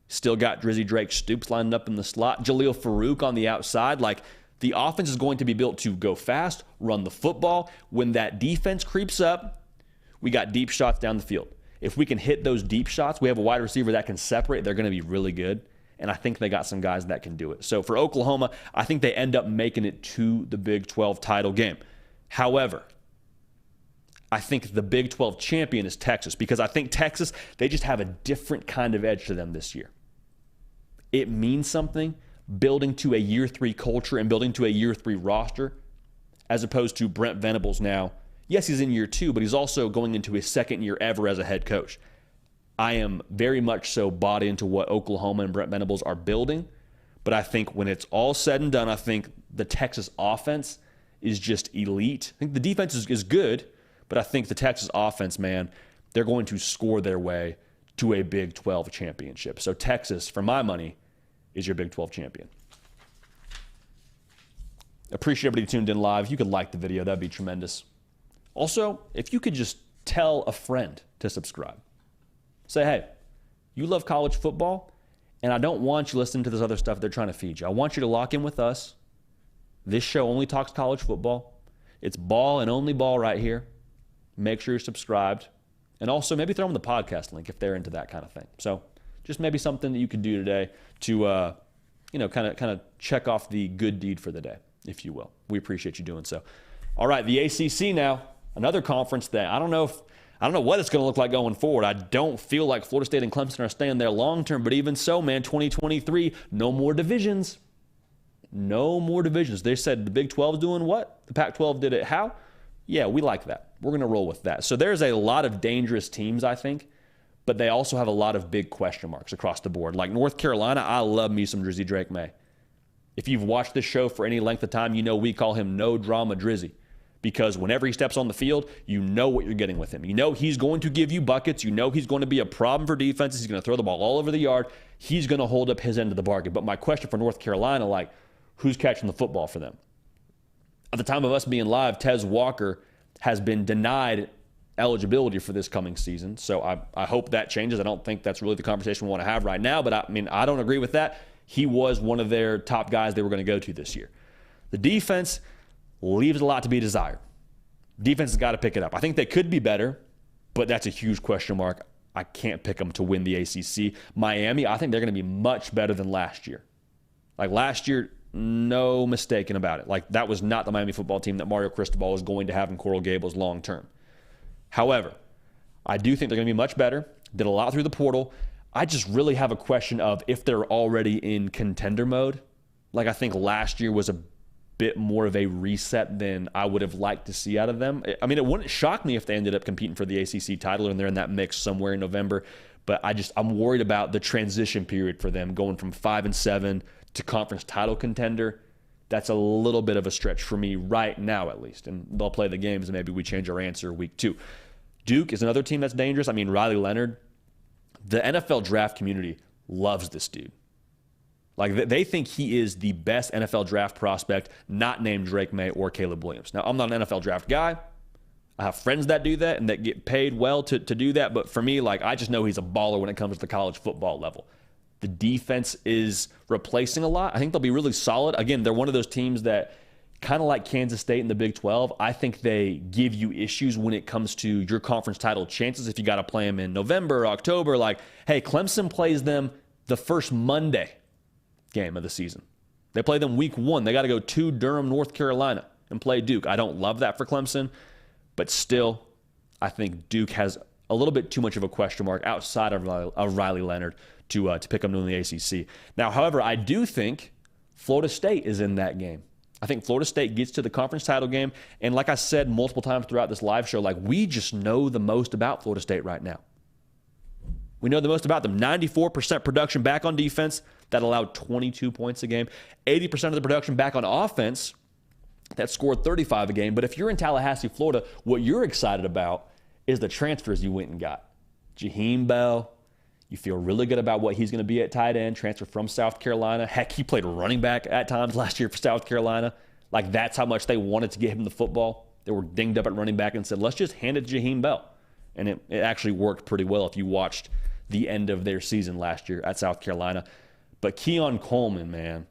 Still got Drizzy Drake-Stoops lined up in the slot. Jaleel Farouk on the outside. Like, the offense is going to be built to go fast, run the football. When that defense creeps up, we got deep shots down the field. If we can hit those deep shots, we have a wide receiver that can separate. They're going to be really good. And I think they got some guys that can do it. So for Oklahoma, I think they end up making it to the Big 12 title game. However, I think the Big 12 champion is Texas, because I think Texas, they just have a different kind of edge to them this year. It means something building to a year 3 culture and building to a year 3 roster, as opposed to Brent Venables now. Yes, he's in year 2, but he's also going into his second year ever as a head coach. I am very much so bought into what Oklahoma and Brent Venables are building, but I think when it's all said and done, I think the Texas offense is just elite. I think the defense is good, but I think the Texas offense, man, they're going to score their way to a Big 12 championship. So Texas, for my money, is your Big 12 champion. Appreciate everybody tuned in live. If you could like the video, that'd be tremendous. Also, if you could just tell a friend to subscribe. Say, hey, you love college football, and I don't want you listening to this other stuff they're trying to feed you. I want you to lock in with us. This show only talks college football. It's ball and only ball right here. Make sure you're subscribed. And also maybe throw them the podcast link if they're into that kind of thing. So just maybe something that you could do today to, kind of check off the good deed for the day, if you will. We appreciate you doing so. All right, the ACC now, another conference that I don't know what it's going to look like going forward. I don't feel like Florida State and Clemson are staying there long term, but even so, man, 2023, no more divisions. No more divisions. They said the Big 12 is doing what? The Pac-12 did it how? Yeah, we like that. We're going to roll with that. So there's a lot of dangerous teams, I think, but they also have a lot of big question marks across the board. Like North Carolina, I love me some Drizzy Drake-May. If you've watched this show for any length of time, you know we call him No Drama Drizzy, because whenever he steps on the field, you know what you're getting with him. You know he's going to give you buckets. You know he's going to be a problem for defenses. He's going to throw the ball all over the yard. He's going to hold up his end of the bargain. But my question for North Carolina, like, who's catching the football for them? At the time of us being live, Tez Walker has been denied eligibility for this coming season. So I hope that changes. I don't think that's really the conversation we want to have right now, but I don't agree with that. He was one of their top guys they were going to go to this year. The defense leaves a lot to be desired. Defense has got to pick it up. I think they could be better, but that's a huge question mark. I can't pick them to win the ACC. Miami, I think they're going to be much better than last year. Like last year, no mistaking about it. Like that was not the Miami football team that Mario Cristobal is going to have in Coral Gables long term. However, I do think they're going to be much better. Did a lot through the portal. I just really have a question of if they're already in contender mode. Like I think last year was a bit more of a reset than I would have liked to see out of them. I mean, it wouldn't shock me if they ended up competing for the ACC title and they're in that mix somewhere in November. But I'm worried about the transition period for them going from 5-7 to conference title contender. That's a little bit of a stretch for me right now, at least. And they'll play the games and maybe we change our answer week 2. Duke is another team that's dangerous. I mean, Riley Leonard, the NFL draft community loves this dude. Like they think he is the best NFL draft prospect, not named Drake May or Caleb Williams. Now, I'm not an NFL draft guy. I have friends that do that and that get paid well to do that. But for me, like I just know he's a baller when it comes to the college football level. The defense is replacing a lot. I think they'll be really solid. Again, they're one of those teams that kind of like Kansas State in the Big 12. I think they give you issues when it comes to your conference title chances if you got to play them in November or October. Like, hey, Clemson plays them the first Monday game of the season. They play them week 1. They got to go to Durham, North Carolina and play Duke. I don't love that for Clemson, but still, I think Duke has a little bit too much of a question mark outside of Riley Leonard to pick them to the ACC. Now, however, I do think Florida State is in that game. I think Florida State gets to the conference title game, and like I said multiple times throughout this live show, like we just know the most about Florida State right now. We know the most about them. 94% production back on defense that allowed 22 points a game. 80% of the production back on offense that scored 35 a game. But if you're in Tallahassee, Florida, what you're excited about is the transfers you went and got. Jaheim Bell. You feel really good about what he's going to be at tight end, transfer from South Carolina. Heck, he played running back at times last year for South Carolina. Like, that's how much they wanted to get him the football. They were dinged up at running back and said, let's just hand it to Jaheim Bell. And it actually worked pretty well if you watched the end of their season last year at South Carolina. But Keon Coleman, man,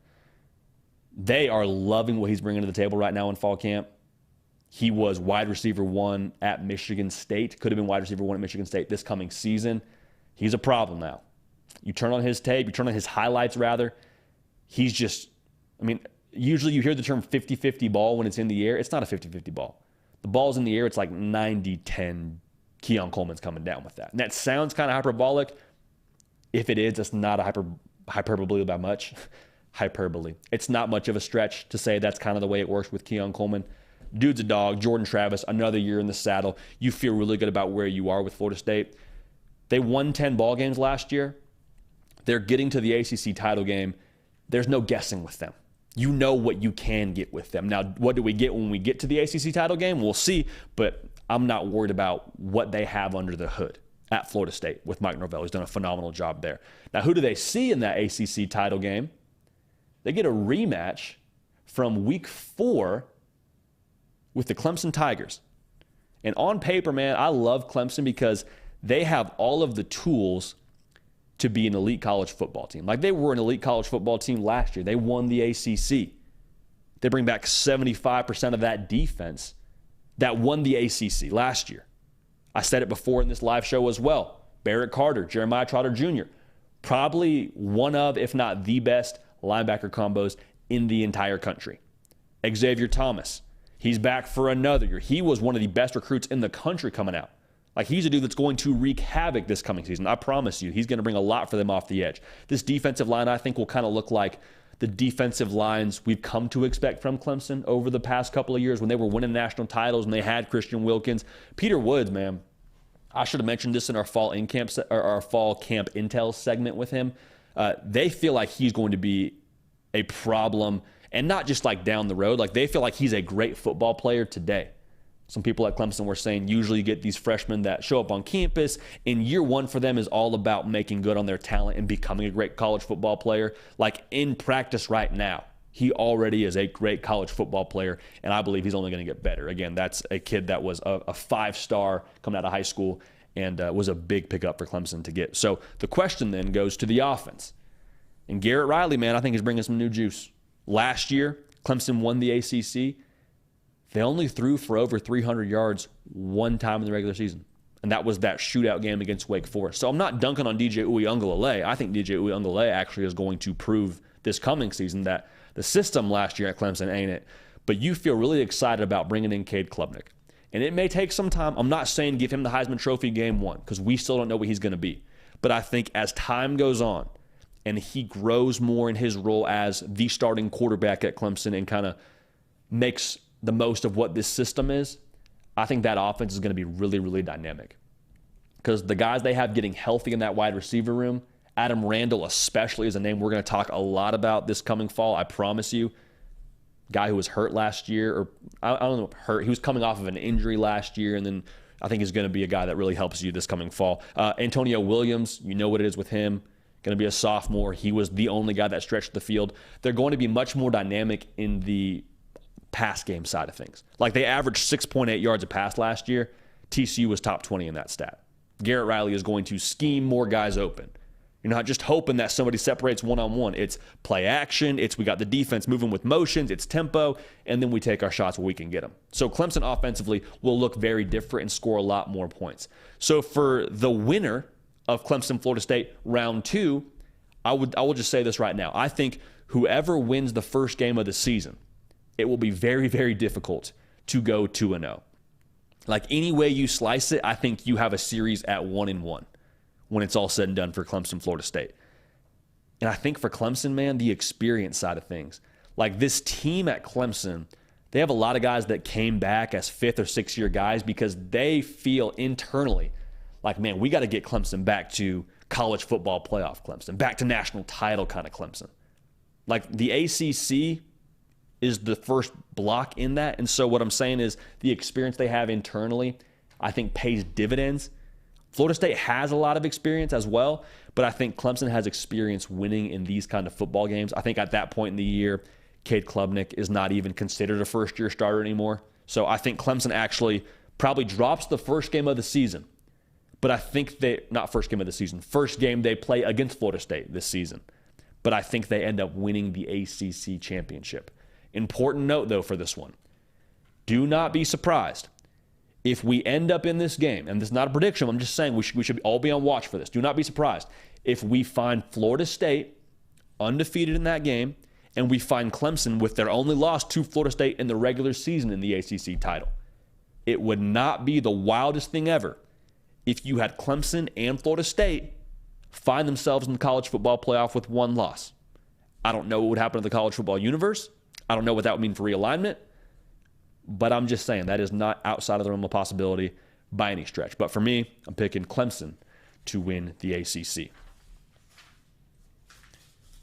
they are loving what he's bringing to the table right now in fall camp. He was wide receiver 1 at Michigan State. Could have been wide receiver 1 at Michigan State this coming season. He's a problem now. You turn on his tape, you turn on his highlights, rather. He's just, I mean, usually you hear the term 50-50 ball when it's in the air. It's not a 50-50 ball. The ball's in the air, it's like 90-10. Keon Coleman's coming down with that. And that sounds kind of hyperbolic. If it is, it's not a hyperbole by much. Hyperbole. It's not much of a stretch to say that's kind of the way it works with Keon Coleman. Dude's a dog. Jordan Travis, another year in the saddle. You feel really good about where you are with Florida State. They won 10 ball games last year. They're getting to the ACC title game. There's no guessing with them. You know what you can get with them. Now, what do we get when we get to the ACC title game? We'll see, but I'm not worried about what they have under the hood at Florida State with Mike Norvell. He's done a phenomenal job there. Now, who do they see in that ACC title game? They get a rematch from week 4 with the Clemson Tigers. And on paper, man, I love Clemson because they have all of the tools to be an elite college football team. Like, they were an elite college football team last year. They won the ACC. They bring back 75% of that defense that won the ACC last year. I said it before in this live show as well. Barrett Carter, Jeremiah Trotter Jr., probably one of, if not the best linebacker combos in the entire country. Xavier Thomas, he's back for another year. He was one of the best recruits in the country coming out. Like, he's a dude that's going to wreak havoc this coming season. I promise you, he's going to bring a lot for them off the edge. This defensive line, I think, will kind of look like the defensive lines we've come to expect from Clemson over the past couple of years when they were winning national titles and they had Christian Wilkins. Peter Woods, man, I should have mentioned this in our fall camp intel segment with him. They feel like he's going to be a problem, and not just like down the road. Like, they feel like he's a great football player today. Some people at Clemson were saying usually you get these freshmen that show up on campus, and year 1 for them is all about making good on their talent and becoming a great college football player. Like, in practice right now, he already is a great college football player, and I believe he's only going to get better. Again, that's a kid that was a 5-star coming out of high school and was a big pickup for Clemson to get. So the question then goes to the offense. And Garrett Riley, man, I think he's bringing some new juice. Last year, Clemson won the ACC. They only threw for over 300 yards one time in the regular season, and that was that shootout game against Wake Forest. So I'm not dunking on DJ Uiagalelei. I think DJ Uiagalelei actually is going to prove this coming season that the system last year at Clemson ain't it. But you feel really excited about bringing in Cade Klubnik. And it may take some time. I'm not saying give him the Heisman Trophy game 1 because we still don't know what he's going to be. But I think as time goes on and he grows more in his role as the starting quarterback at Clemson and kind of makes the most of what this system is, I think that offense is going to be really, really dynamic. Because the guys they have getting healthy in that wide receiver room, Adam Randall especially is a name we're going to talk a lot about this coming fall, I promise you. Guy who was hurt last year, or I don't know, hurt. He was coming off of an injury last year, and then I think he's going to be a guy that really helps you this coming fall. Antonio Williams, you know what it is with him. Going to be a sophomore. He was the only guy that stretched the field. They're going to be much more dynamic in the pass game side of things. Like, they averaged 6.8 yards a pass last year. TCU was top 20 in that stat. Garrett Riley is going to scheme more guys open. You're not just hoping that somebody separates one-on-one. It's play action. It's we got the defense moving with motions. It's tempo. And then we take our shots where we can get them. So Clemson offensively will look very different and score a lot more points. So for the winner of Clemson-Florida State round 2, I will just say this right now. I think whoever wins the first game of the season, it will be very, very difficult to go 2-0. Like, any way you slice it, I think you have a series at 1-1 when it's all said and done for Clemson, Florida State. And I think for Clemson, man, the experience side of things. Like, this team at Clemson, they have a lot of guys that came back as 5th or 6th year guys because they feel internally like, man, we got to get Clemson back to college football playoff Clemson, back to national title kind of Clemson. Like, the ACC is the first block in that. And so what I'm saying is the experience they have internally, I think, pays dividends. Florida State has a lot of experience as well, but I think Clemson has experience winning in these kind of football games. I think at that point in the year, Cade Klubnik is not even considered a first-year starter anymore. So I think Clemson actually probably drops the first game of the season. But I think first game they play against Florida State this season. But I think they end up winning the ACC championship. Important note, though, for this one. Do not be surprised if we end up in this game, and this is not a prediction, I'm just saying we should all be on watch for this. Do not be surprised if we find Florida State undefeated in that game, and we find Clemson with their only loss to Florida State in the regular season in the ACC title. It would not be the wildest thing ever if you had Clemson and Florida State find themselves in the college football playoff with one loss. I don't know what would happen to the college football universe. I don't know what that would mean for realignment. But I'm just saying that is not outside of the realm of possibility by any stretch. But for me, I'm picking Clemson to win the ACC.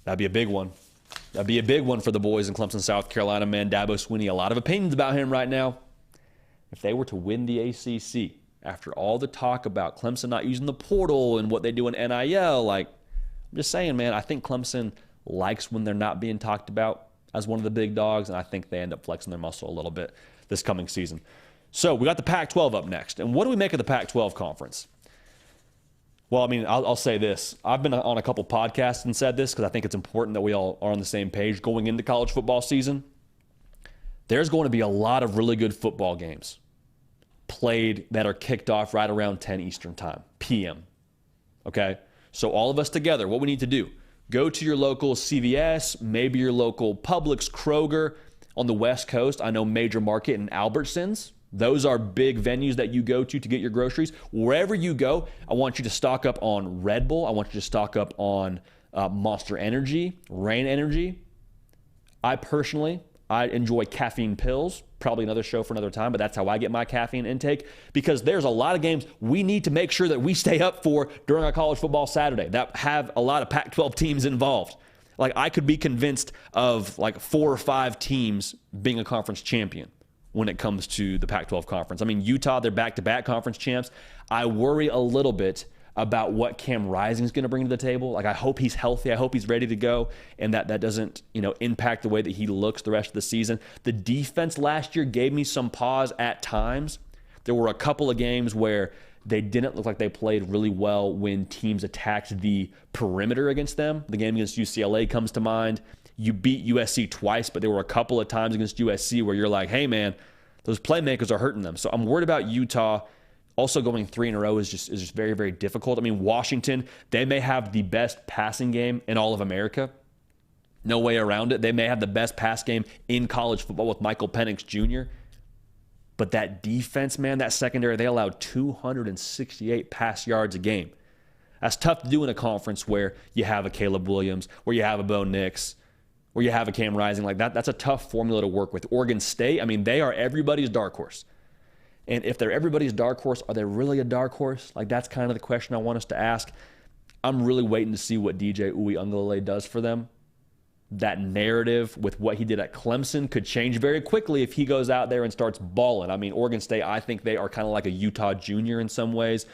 That'd be a big one. That'd be a big one for the boys in Clemson, South Carolina. Man, Dabo Swinney, a lot of opinions about him right now. If they were to win the ACC, after all the talk about Clemson not using the portal and what they do in NIL, I'm just saying, man, I think Clemson likes when they're not being talked about as one of the big dogs, and I think they end up flexing their muscle a little bit this coming season. So we got the Pac-12 up next. And what do we make of the Pac-12 conference? Well, I mean, I'll say this. I've been on a couple podcasts and said this because I think it's important that we all are on the same page going into college football season. There's going to be a lot of really good football games played that are kicked off right around 10 Eastern time, p.m. Okay? So all of us together, what we need to do, go to your local CVS, maybe your local Publix, Kroger. On the West Coast, I know Major Market and Albertsons. Those are big venues that you go to get your groceries. Wherever you go, I want you to stock up on Red Bull. I want you to stock up on Monster Energy, Reign Energy. I enjoy caffeine pills. Probably another show for another time, but that's how I get my caffeine intake because there's a lot of games we need to make sure that we stay up for during our college football Saturday that have a lot of Pac-12 teams involved. I could be convinced of 4 or 5 teams being a conference champion when it comes to the Pac-12 conference. I mean, Utah, they're back-to-back conference champs. I worry a little bit about what Cam Rising is going to bring to the table. I hope he's healthy. I hope he's ready to go, and that doesn't, impact the way that he looks the rest of the season. The defense last year gave me some pause at times. There were a couple of games where they didn't look like they played really well when teams attacked the perimeter against them. The game against UCLA comes to mind. You beat USC twice, but there were a couple of times against USC where you're like, hey, man, those playmakers are hurting them. So I'm worried about Utah. Also going 3 in a row is just very, very difficult. I mean, Washington, they may have the best passing game in all of America. No way around it. They may have the best pass game in college football with Michael Penix Jr., but that defense, man, that secondary, they allowed 268 pass yards a game. That's tough to do in a conference where you have a Caleb Williams, where you have a Bo Nix, where you have a Cam Rising. That's a tough formula to work with. Oregon State, I mean, they are everybody's dark horse. And if they're everybody's dark horse, are they really a dark horse? That's kind of the question I want us to ask. I'm really waiting to see what DJ Uiagalelei does for them. That narrative with what he did at Clemson could change very quickly if he goes out there and starts balling. I mean, Oregon State, I think they are kind of like a Utah Junior in some ways.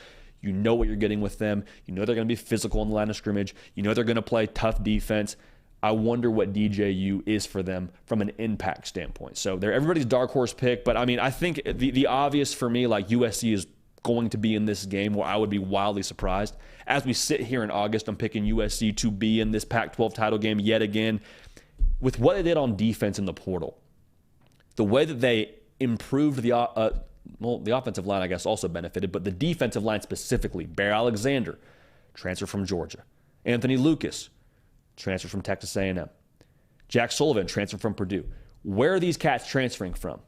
You know what you're getting with them. You know they're going to be physical in the line of scrimmage. You know they're going to play tough defense. I wonder what DJU is for them from an impact standpoint. So they're everybody's dark horse pick. But, I mean, I think the obvious for me, USC is going to be in this game where I would be wildly surprised. As we sit here in August, I'm picking USC to be in this Pac-12 title game yet again. With what they did on defense in the portal, the way that they improved the offensive line, I guess, also benefited, but the defensive line specifically, Bear Alexander, transfer from Georgia. Anthony Lucas, transfer from Texas A&M. Jack Sullivan, transfer from Purdue. Where are these cats transferring from?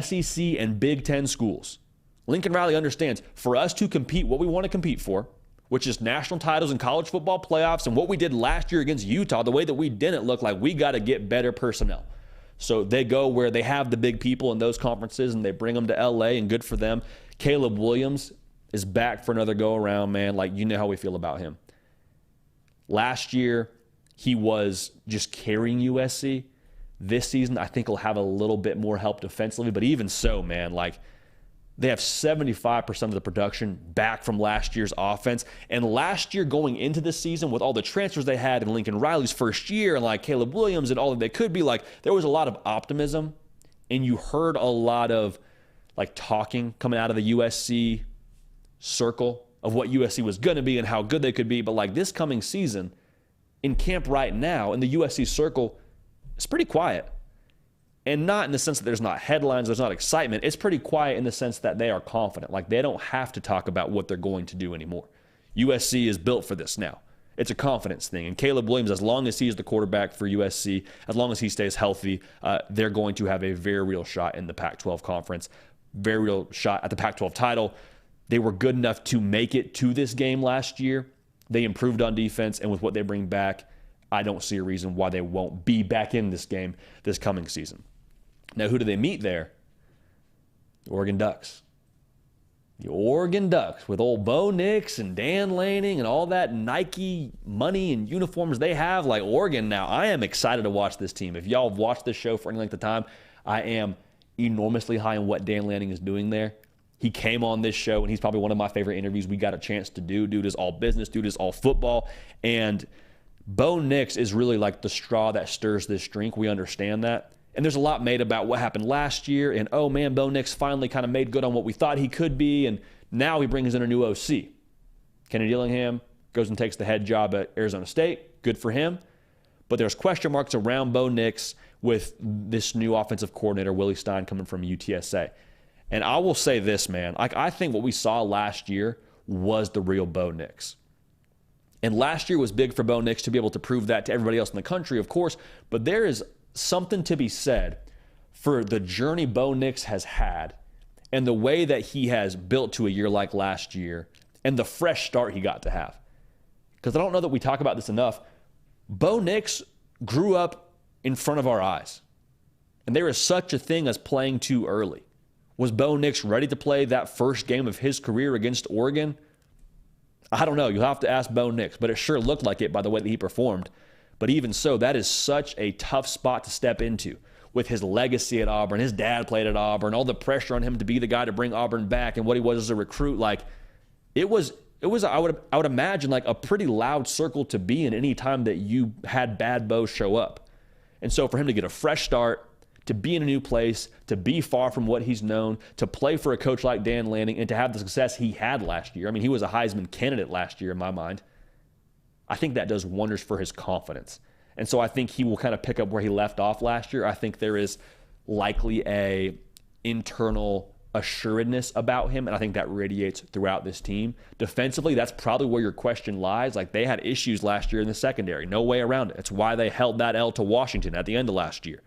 SEC and Big Ten schools. Lincoln Riley understands for us to compete what we want to compete for, which is national titles and college football playoffs, and what we did last year against Utah, the way that we didn't look like, we got to get better personnel. So they go where they have the big people in those conferences, and they bring them to LA, and good for them. Caleb Williams is back for another go-around, man. You know how we feel about him. Last year, he was just carrying USC. This season, I think he'll have a little bit more help defensively, but even so, man, They have 75% of the production back from last year's offense. And last year going into this season with all the transfers they had in Lincoln Riley's first year and like Caleb Williams and all that they could be, like there was a lot of optimism. And you heard a lot of like talking coming out of the USC circle of what USC was going to be and how good they could be. But like this coming season in camp right now in the USC circle, it's pretty quiet. And not in the sense that there's not headlines, there's not excitement. It's pretty quiet in the sense that they are confident. Like they don't have to talk about what they're going to do anymore. USC is built for this now. It's a confidence thing. And Caleb Williams, as long as he's the quarterback for USC, as long as he stays healthy, they're going to have a very real shot in the Pac-12 conference, very real shot at the Pac-12 title. They were good enough to make it to this game last year. They improved on defense, and with what they bring back, I don't see a reason why they won't be back in this game this coming season. Now, who do they meet there? The Oregon Ducks. The Oregon Ducks with old Bo Nix and Dan Lanning and all that Nike money and uniforms they have. Like Oregon now, I am excited to watch this team. If y'all have watched this show for any length of time, I am enormously high on what Dan Lanning is doing there. He came on this show, and he's probably one of my favorite interviews we got a chance to do. Dude is all business. Dude is all football. And Bo Nix is really like the straw that stirs this drink. We understand that. And there's a lot made about what happened last year. And, oh, man, Bo Nix finally kind of made good on what we thought he could be. And now he brings in a new OC. Kenny Dillingham goes and takes the head job at Arizona State. Good for him. But there's question marks around Bo Nix with this new offensive coordinator, Willie Stein, coming from UTSA. And I will say this, man. I think what we saw last year was the real Bo Nix. And last year was big for Bo Nix to be able to prove that to everybody else in the country, of course. But there is something to be said for the journey Bo Nix has had and the way that he has built to a year like last year and the fresh start he got to have. Because I don't know that we talk about this enough. Bo Nix grew up in front of our eyes. And there is such a thing as playing too early. Was Bo Nix ready to play that first game of his career against Oregon? I don't know. You'll have to ask Bo Nix, but it sure looked like it by the way that he performed. But even so, that is such a tough spot to step into with his legacy at Auburn. His dad played at Auburn, all the pressure on him to be the guy to bring Auburn back and what he was as a recruit. Like it was I would imagine like a pretty loud circle to be in any time that you had bad Bo show up. And so for him to get a fresh start, to be in a new place, to be far from what he's known, to play for a coach like Dan Lanning, and to have the success he had last year. I mean, he was a Heisman candidate last year in my mind. I think that does wonders for his confidence. And so I think he will kind of pick up where he left off last year. I think there is likely a internal assuredness about him, and I think that radiates throughout this team. Defensively, that's probably where your question lies. Like they had issues last year in the secondary. No way around it. It's why they held that L to Washington at the end of last year.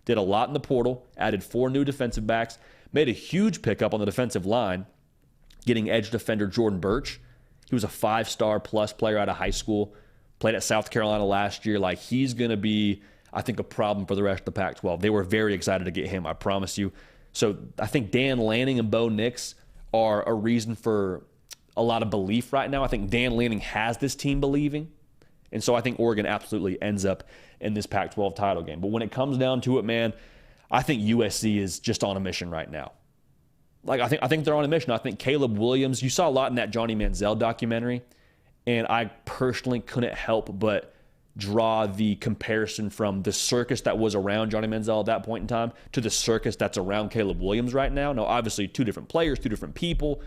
Did a lot in the portal, added 4 new defensive backs, made a huge pickup on the defensive line, getting edge defender Jordan Birch. He was a 5-star plus player out of high school, played at South Carolina last year. Like he's going to be, I think, a problem for the rest of the Pac-12. They were very excited to get him, I promise you. So I think Dan Lanning and Bo Nix are a reason for a lot of belief right now. I think Dan Lanning has this team believing. And so I think Oregon absolutely ends up in this Pac-12 title game. But when it comes down to it, man, I think USC is just on a mission right now. Like I think they're on a mission. I think Caleb Williams, you saw a lot in that Johnny Manziel documentary, and I personally couldn't help but draw the comparison from the circus that was around Johnny Manziel at that point in time to the circus that's around Caleb Williams right now. Now, obviously, 2 different players, 2 different people,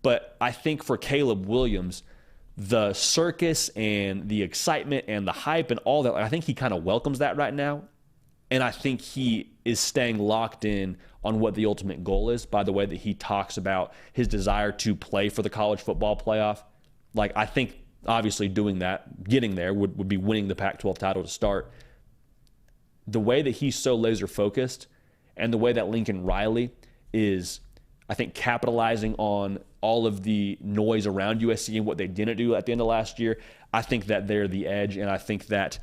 but I think for Caleb Williams, the circus and the excitement and the hype and all that, I think he kind of welcomes that right now. And I think he is staying locked in on what the ultimate goal is by the way that he talks about his desire to play for the college football playoff. Like, I think obviously doing that, getting there would be winning the Pac-12 title to start. The way that he's so laser focused and the way that Lincoln Riley is, I think, capitalizing on all of the noise around USC and what they didn't do at the end of last year, I think that they're the edge. And I think that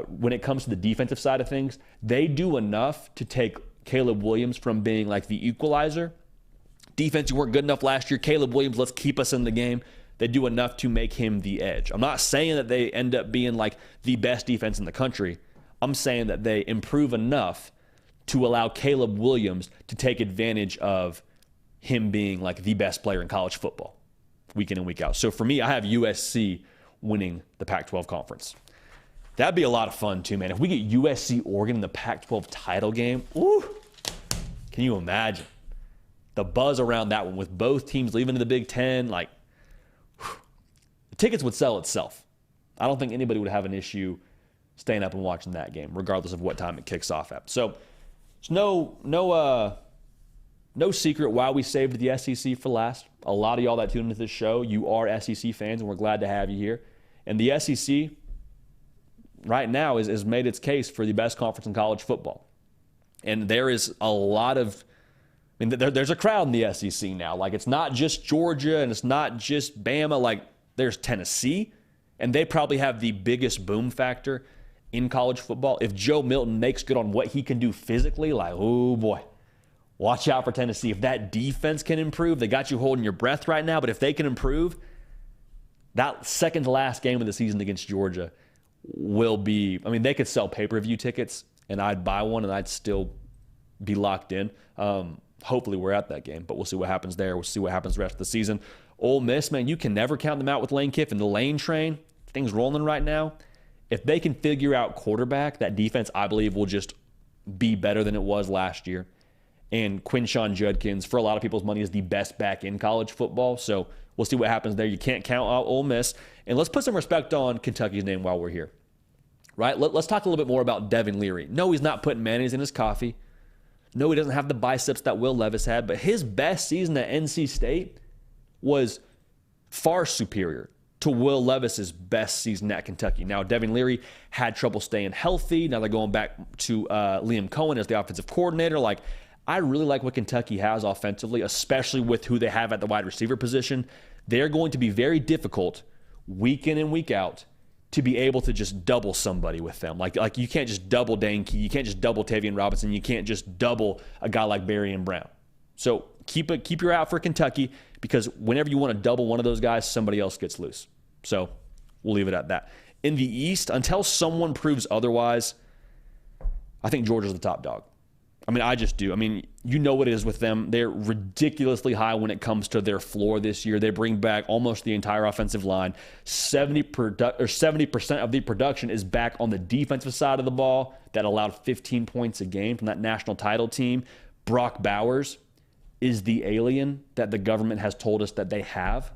when it comes to the defensive side of things, they do enough to take Caleb Williams from being like the equalizer. Defense, you weren't good enough last year. Caleb Williams, let's keep us in the game. They do enough to make him the edge. I'm not saying that they end up being like the best defense in the country. I'm saying that they improve enough to allow Caleb Williams to take advantage of him being like the best player in college football week in and week out. So for me, I have USC winning the Pac-12 conference. That'd be a lot of fun too, man. If we get USC Oregon in the Pac-12 title game, ooh, can you imagine the buzz around that one with both teams leaving to the Big Ten? Like, whew, the tickets would sell itself. I don't think anybody would have an issue staying up and watching that game, regardless of what time it kicks off at. So it's no secret why we saved the SEC for last. A lot of y'all that tune into this show, you are SEC fans, and we're glad to have you here. And the SEC right now has made its case for the best conference in college football. And there is a lot of, I mean, there's a crowd in the SEC now. Like, it's not just Georgia and it's not just Bama. Like, there's Tennessee, and they probably have the biggest boom factor in college football. If Joe Milton makes good on what he can do physically, like, oh boy, watch out for Tennessee. If that defense can improve, they got you holding your breath right now, but if they can improve, that second to last game of the season against Georgia will be, I mean, they could sell pay-per-view tickets and I'd buy one and I'd still be locked in. Hopefully we're at that game, but we'll see what happens there. We'll see what happens the rest of the season. Ole Miss, man, you can never count them out with Lane Kiffin. The Lane train, things rolling right now. If they can figure out quarterback, that defense, I believe, will just be better than it was last year. And Quinshon Judkins, for a lot of people's money, is the best back in college football. So we'll see what happens there. You can't count out Ole Miss. And let's put some respect on Kentucky's name while we're here. Right? Let's talk a little bit more about Devin Leary. No, he's not putting mayonnaise in his coffee. No, he doesn't have the biceps that Will Levis had. But his best season at NC State was far superior to Will Levis's best season at Kentucky. Now, Devin Leary had trouble staying healthy. Now they're going back to Liam Cohen as the offensive coordinator. Like, I really like what Kentucky has offensively, especially with who they have at the wide receiver position. They're going to be very difficult week in and week out to be able to just double somebody with them. Like you can't just double Dane Key. You can't just double Tavian Robinson. You can't just double a guy like Berrien Brown. So keep your eye out for Kentucky, because whenever you want to double one of those guys, somebody else gets loose. So we'll leave it at that. In the East, until someone proves otherwise, I think Georgia's the top dog. I mean, I just do. I mean, you know what it is with them. They're ridiculously high when it comes to their floor this year. They bring back almost the entire offensive line. 70% of the production is back on the defensive side of the ball. That allowed 15 points a game from that national title team. Brock Bowers is the alien that the government has told us that they have.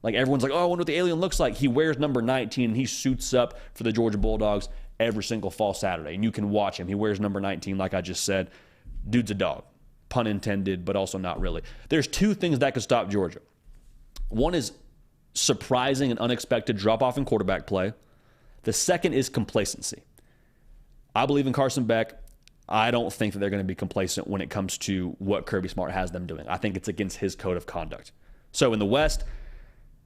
Like, everyone's like, oh, I wonder what the alien looks like. He wears number 19 and he suits up for the Georgia Bulldogs every single fall Saturday. And you can watch him. He wears number 19, like I just said. Dude's a dog. Pun intended, but also not really. There's two things that could stop Georgia. One is surprising and unexpected drop-off in quarterback play. The second is complacency. I believe in Carson Beck. I don't think that they're going to be complacent when it comes to what Kirby Smart has them doing. I think it's against his code of conduct. So in the West,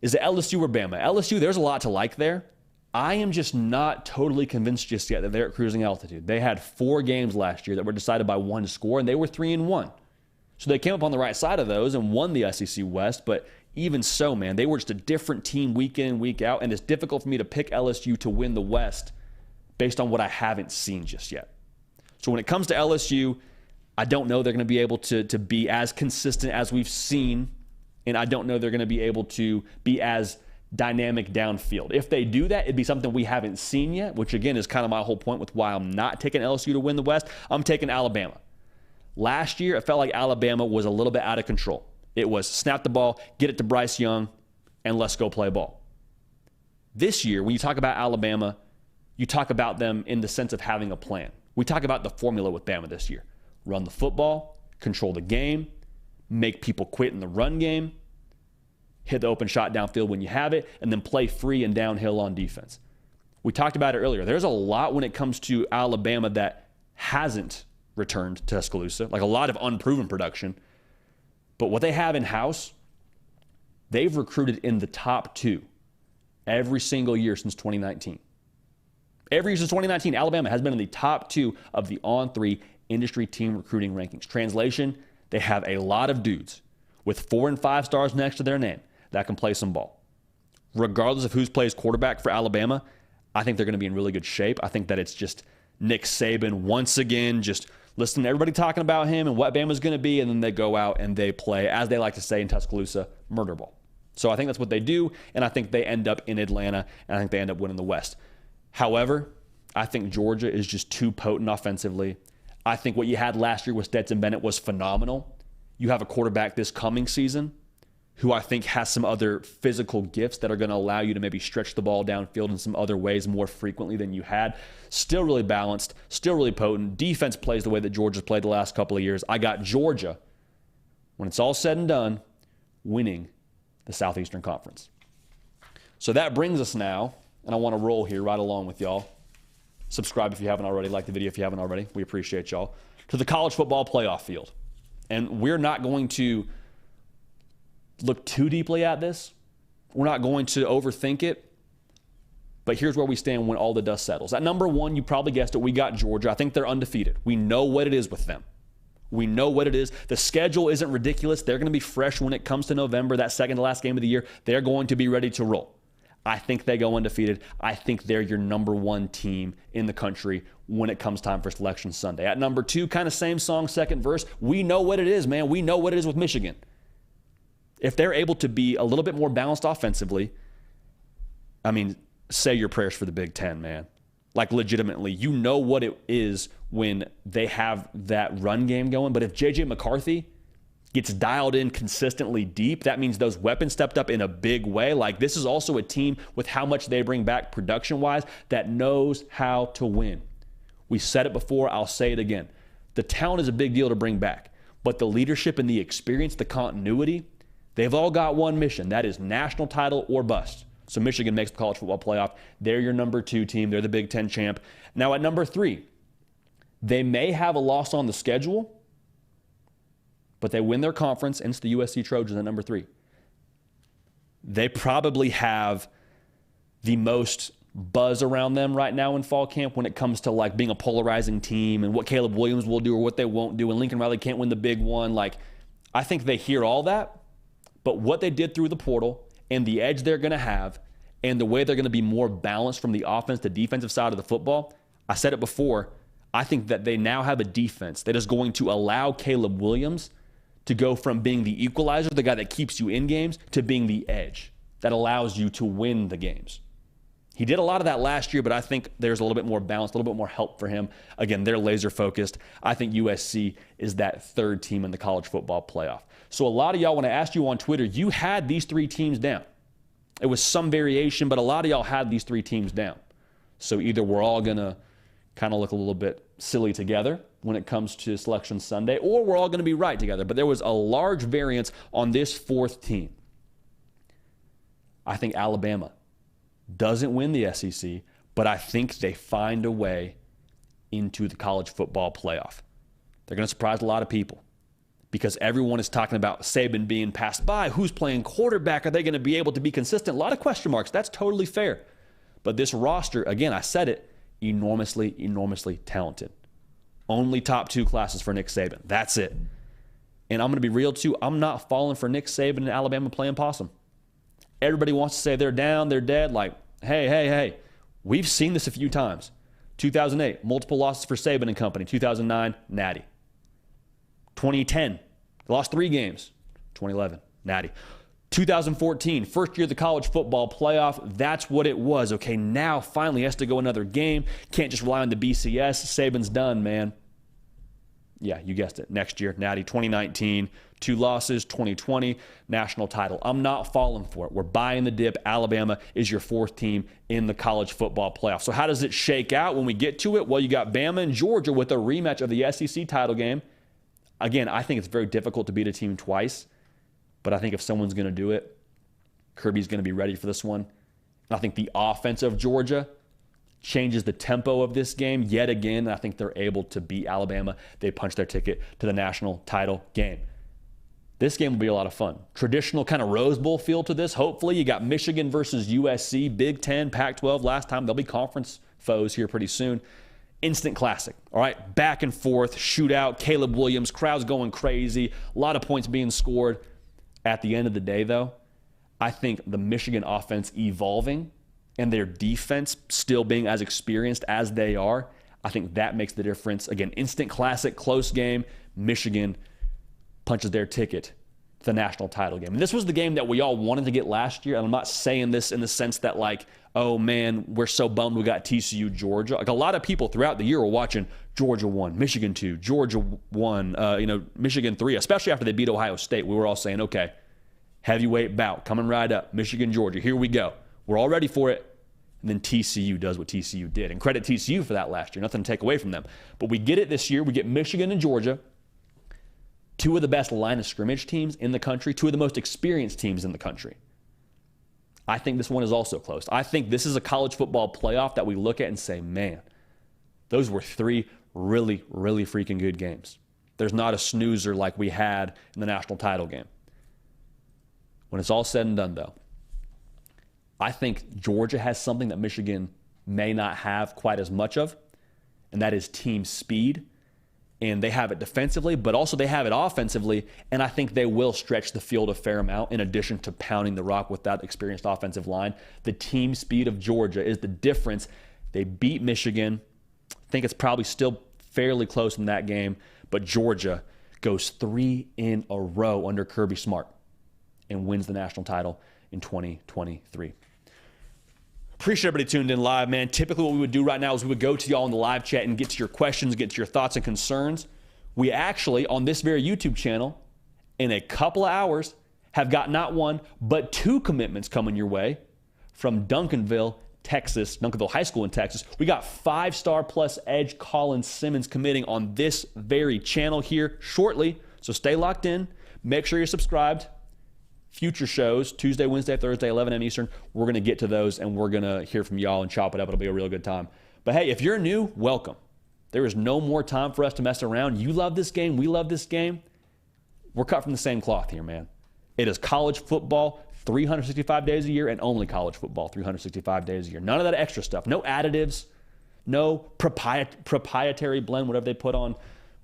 is it LSU or Bama? LSU, there's a lot to like there. I am just not totally convinced just yet that they're at cruising altitude. They had 4 games last year that were decided by 1 score, and they were 3-1. So they came up on the right side of those and won the SEC West, but even so, man, they were just a different team week in, week out, and it's difficult for me to pick LSU to win the West based on what I haven't seen just yet. So when it comes to LSU, I don't know they're going to be able to be as consistent as we've seen, and I don't know they're going to be able to be as dynamic downfield. If they do that, it'd be something we haven't seen yet, which again is kind of my whole point with why I'm not taking LSU to win the West. I'm taking Alabama. Last year, it felt like Alabama was a little bit out of control. It was snap the ball, get it to Bryce Young, and let's go play ball. This year, when you talk about Alabama, you talk about them in the sense of having a plan. We talk about the formula with Bama this year. Run the football, control the game, make people quit in the run game, hit the open shot downfield when you have it, and then play free and downhill on defense. We talked about it earlier. There's a lot when it comes to Alabama that hasn't returned to Tuscaloosa, like a lot of unproven production. But what they have in-house, they've recruited in the top 2 every single year since 2019. Every year since 2019, Alabama has been in the top 2 of the On3 industry team recruiting rankings. Translation, they have a lot of dudes with 4 and 5 stars next to their name that can play some ball. Regardless of who plays quarterback for Alabama, I think they're going to be in really good shape. I think that it's just Nick Saban once again just Listen to everybody talking about him and what Bama's going to be, and then they go out and they play, as they like to say in Tuscaloosa, murder ball. So I think that's what they do, and I think they end up in Atlanta, and I think they end up winning the West. However, I think Georgia is just too potent offensively. I think what you had last year with Stetson Bennett was phenomenal. You have a quarterback this coming season who I think has some other physical gifts that are going to allow you to maybe stretch the ball downfield in some other ways more frequently than you had. Still really balanced, still really potent. Defense plays the way that Georgia's played the last couple of years. I got Georgia, when it's all said and done, winning the Southeastern Conference. So that brings us now, and I want to roll here right along with y'all. Subscribe if you haven't already. Like the video if you haven't already. We appreciate y'all. To the college football playoff field. And we're not going to look too deeply at this. We're not going to overthink it. But here's where we stand when all the dust settles. At number one, you probably guessed it, we got Georgia. I think they're undefeated. We know what it is with them. We know what it is. The schedule isn't ridiculous. They're going to be fresh when it comes to November, that second to last game of the year. They're going to be ready to roll. I think they go undefeated. I think they're your number one team in the country when it comes time for Selection Sunday. At number two, kind of same song, second verse. We know what it is, man. We know what it is with Michigan. If they're able to be a little bit more balanced offensively, I mean, say your prayers for the Big Ten, man. Like, legitimately, you know what it is when they have that run game going. But if J.J. McCarthy gets dialed in consistently deep, that means those weapons stepped up in a big way. Like, this is also a team with how much they bring back production-wise that knows how to win. We said it before, I'll say it again. The talent is a big deal to bring back, but the leadership and the experience, the continuity, they've all got one mission. That is national title or bust. So Michigan makes the college football playoff. They're your number two team. They're the Big Ten champ. Now at number three, they may have a loss on the schedule, but they win their conference, and it's the USC Trojans at number three. They probably have the most buzz around them right now in fall camp when it comes to like being a polarizing team and what Caleb Williams will do or what they won't do, and Lincoln Riley can't win the big one. Like, I think they hear all that, but what they did through the portal and the edge they're going to have and the way they're going to be more balanced from the offense to defensive side of the football, I said it before, I think that they now have a defense that is going to allow Caleb Williams to go from being the equalizer, the guy that keeps you in games, to being the edge that allows you to win the games. He did a lot of that last year, but I think there's a little bit more balance, a little bit more help for him. Again, they're laser focused. I think USC is that third team in the college football playoff. So a lot of y'all, when I asked you on Twitter, you had these three teams down. It was some variation, but a lot of y'all had these three teams down. So either we're all going to kind of look a little bit silly together when it comes to Selection Sunday, or we're all going to be right together. But there was a large variance on this fourth team. I think Alabama doesn't win the SEC, but I think they find a way into the college football playoff. They're going to surprise a lot of people because everyone is talking about Saban being passed by. Who's playing quarterback? Are they going to be able to be consistent? A lot of question marks. That's totally fair. But this roster, again, I said it, enormously, enormously talented. Only top two classes for Nick Saban. That's it. And I'm going to be real, too. I'm not falling for Nick Saban and Alabama playing possum. Everybody wants to say they're down, they're dead. Like, hey. We've seen this a few times. 2008, multiple losses for Saban and company. 2009, natty. 2010, lost 3 games. 2011, natty. 2014, first year of the college football playoff. That's what it was. Okay, now finally has to go another game. Can't just rely on the BCS. Saban's done, man. Yeah, you guessed it. Next year, natty. 2019, 2 losses. 2020, national title. I'm not falling for it. We're buying the dip. Alabama is your fourth team in the college football playoff. So how does it shake out when we get to it? Well, you got Bama and Georgia with a rematch of the SEC title game. Again, I think it's very difficult to beat a team twice, but I think if someone's going to do it, Kirby's going to be ready for this one. I think the offense of Georgia changes the tempo of this game yet again. I think they're able to beat Alabama. They punch their ticket to the national title game. This game will be a lot of fun. Traditional kind of Rose Bowl feel to this. Hopefully, you got Michigan versus USC, Big Ten, Pac-12 last time. They'll be conference foes here pretty soon. Instant classic, all right? Back and forth, shootout, Caleb Williams, crowds going crazy, a lot of points being scored. At the end of the day, though, I think the Michigan offense evolving and their defense still being as experienced as they are, I think that makes the difference. Again, instant classic, close game. Michigan punches their ticket to the national title game. And this was the game that we all wanted to get last year. And I'm not saying this in the sense that like, oh man, we're so bummed we got TCU, Georgia. Like a lot of people throughout the year were watching Georgia 1, Michigan 2, Georgia 1, Michigan 3, especially after they beat Ohio State. We were all saying, okay, heavyweight bout coming right up. Michigan, Georgia, here we go. We're all ready for it. And then TCU does what TCU did. And credit TCU for that last year. Nothing to take away from them. But we get it this year. We get Michigan and Georgia, two of the best line of scrimmage teams in the country, two of the most experienced teams in the country. I think this one is also close. I think this is a college football playoff that we look at and say, man, those were three really, really freaking good games. There's not a snoozer like we had in the national title game. When it's all said and done, though, I think Georgia has something that Michigan may not have quite as much of, and that is team speed. And they have it defensively, but also they have it offensively, and I think they will stretch the field a fair amount in addition to pounding the rock with that experienced offensive line. The team speed of Georgia is the difference. They beat Michigan. I think it's probably still fairly close in that game, but Georgia goes 3 in a row under Kirby Smart and wins the national title in 2023. Appreciate everybody tuned in live, man. Typically what we would do right now is we would go to y'all in the live chat and get to your questions, get to your thoughts and concerns. We actually, on this very YouTube channel, in a couple of hours, have got not one, but 2 commitments coming your way from Duncanville, Texas, Duncanville High School in Texas. We got 5-star plus edge Colin Simmons committing on this very channel here shortly. So stay locked in. Make sure you're subscribed. Future shows, Tuesday, Wednesday, Thursday, 11 a.m. Eastern. We're going to get to those, and we're going to hear from y'all and chop it up. It'll be a real good time. But hey, if you're new, welcome. There is no more time for us to mess around. You love this game. We love this game. We're cut from the same cloth here, man. It is college football 365 days a year and only college football 365 days a year. None of that extra stuff. No additives. No proprietary blend, whatever they put on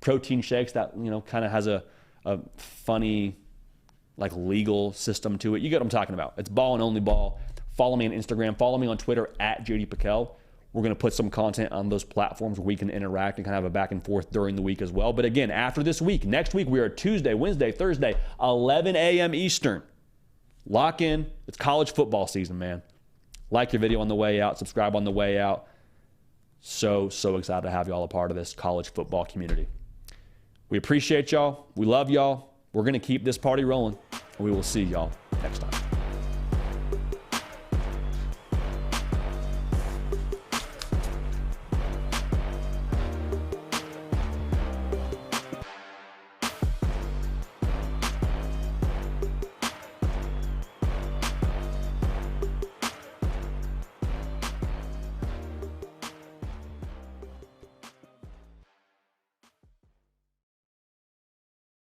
protein shakes that, kind of has a funny like legal system to it. You get what I'm talking about. It's ball and only ball. Follow me on Instagram. Follow me on Twitter at JD Piquel. We're going to put some content on those platforms where we can interact and kind of have a back and forth during the week as well. But again, after this week, next week, we are Tuesday, Wednesday, Thursday, 11 a.m. Eastern. Lock in. It's college football season, man. Like your video on the way out. Subscribe on the way out. So excited to have y'all a part of this college football community. We appreciate y'all. We love y'all. We're going to keep this party rolling, and we will see y'all next time.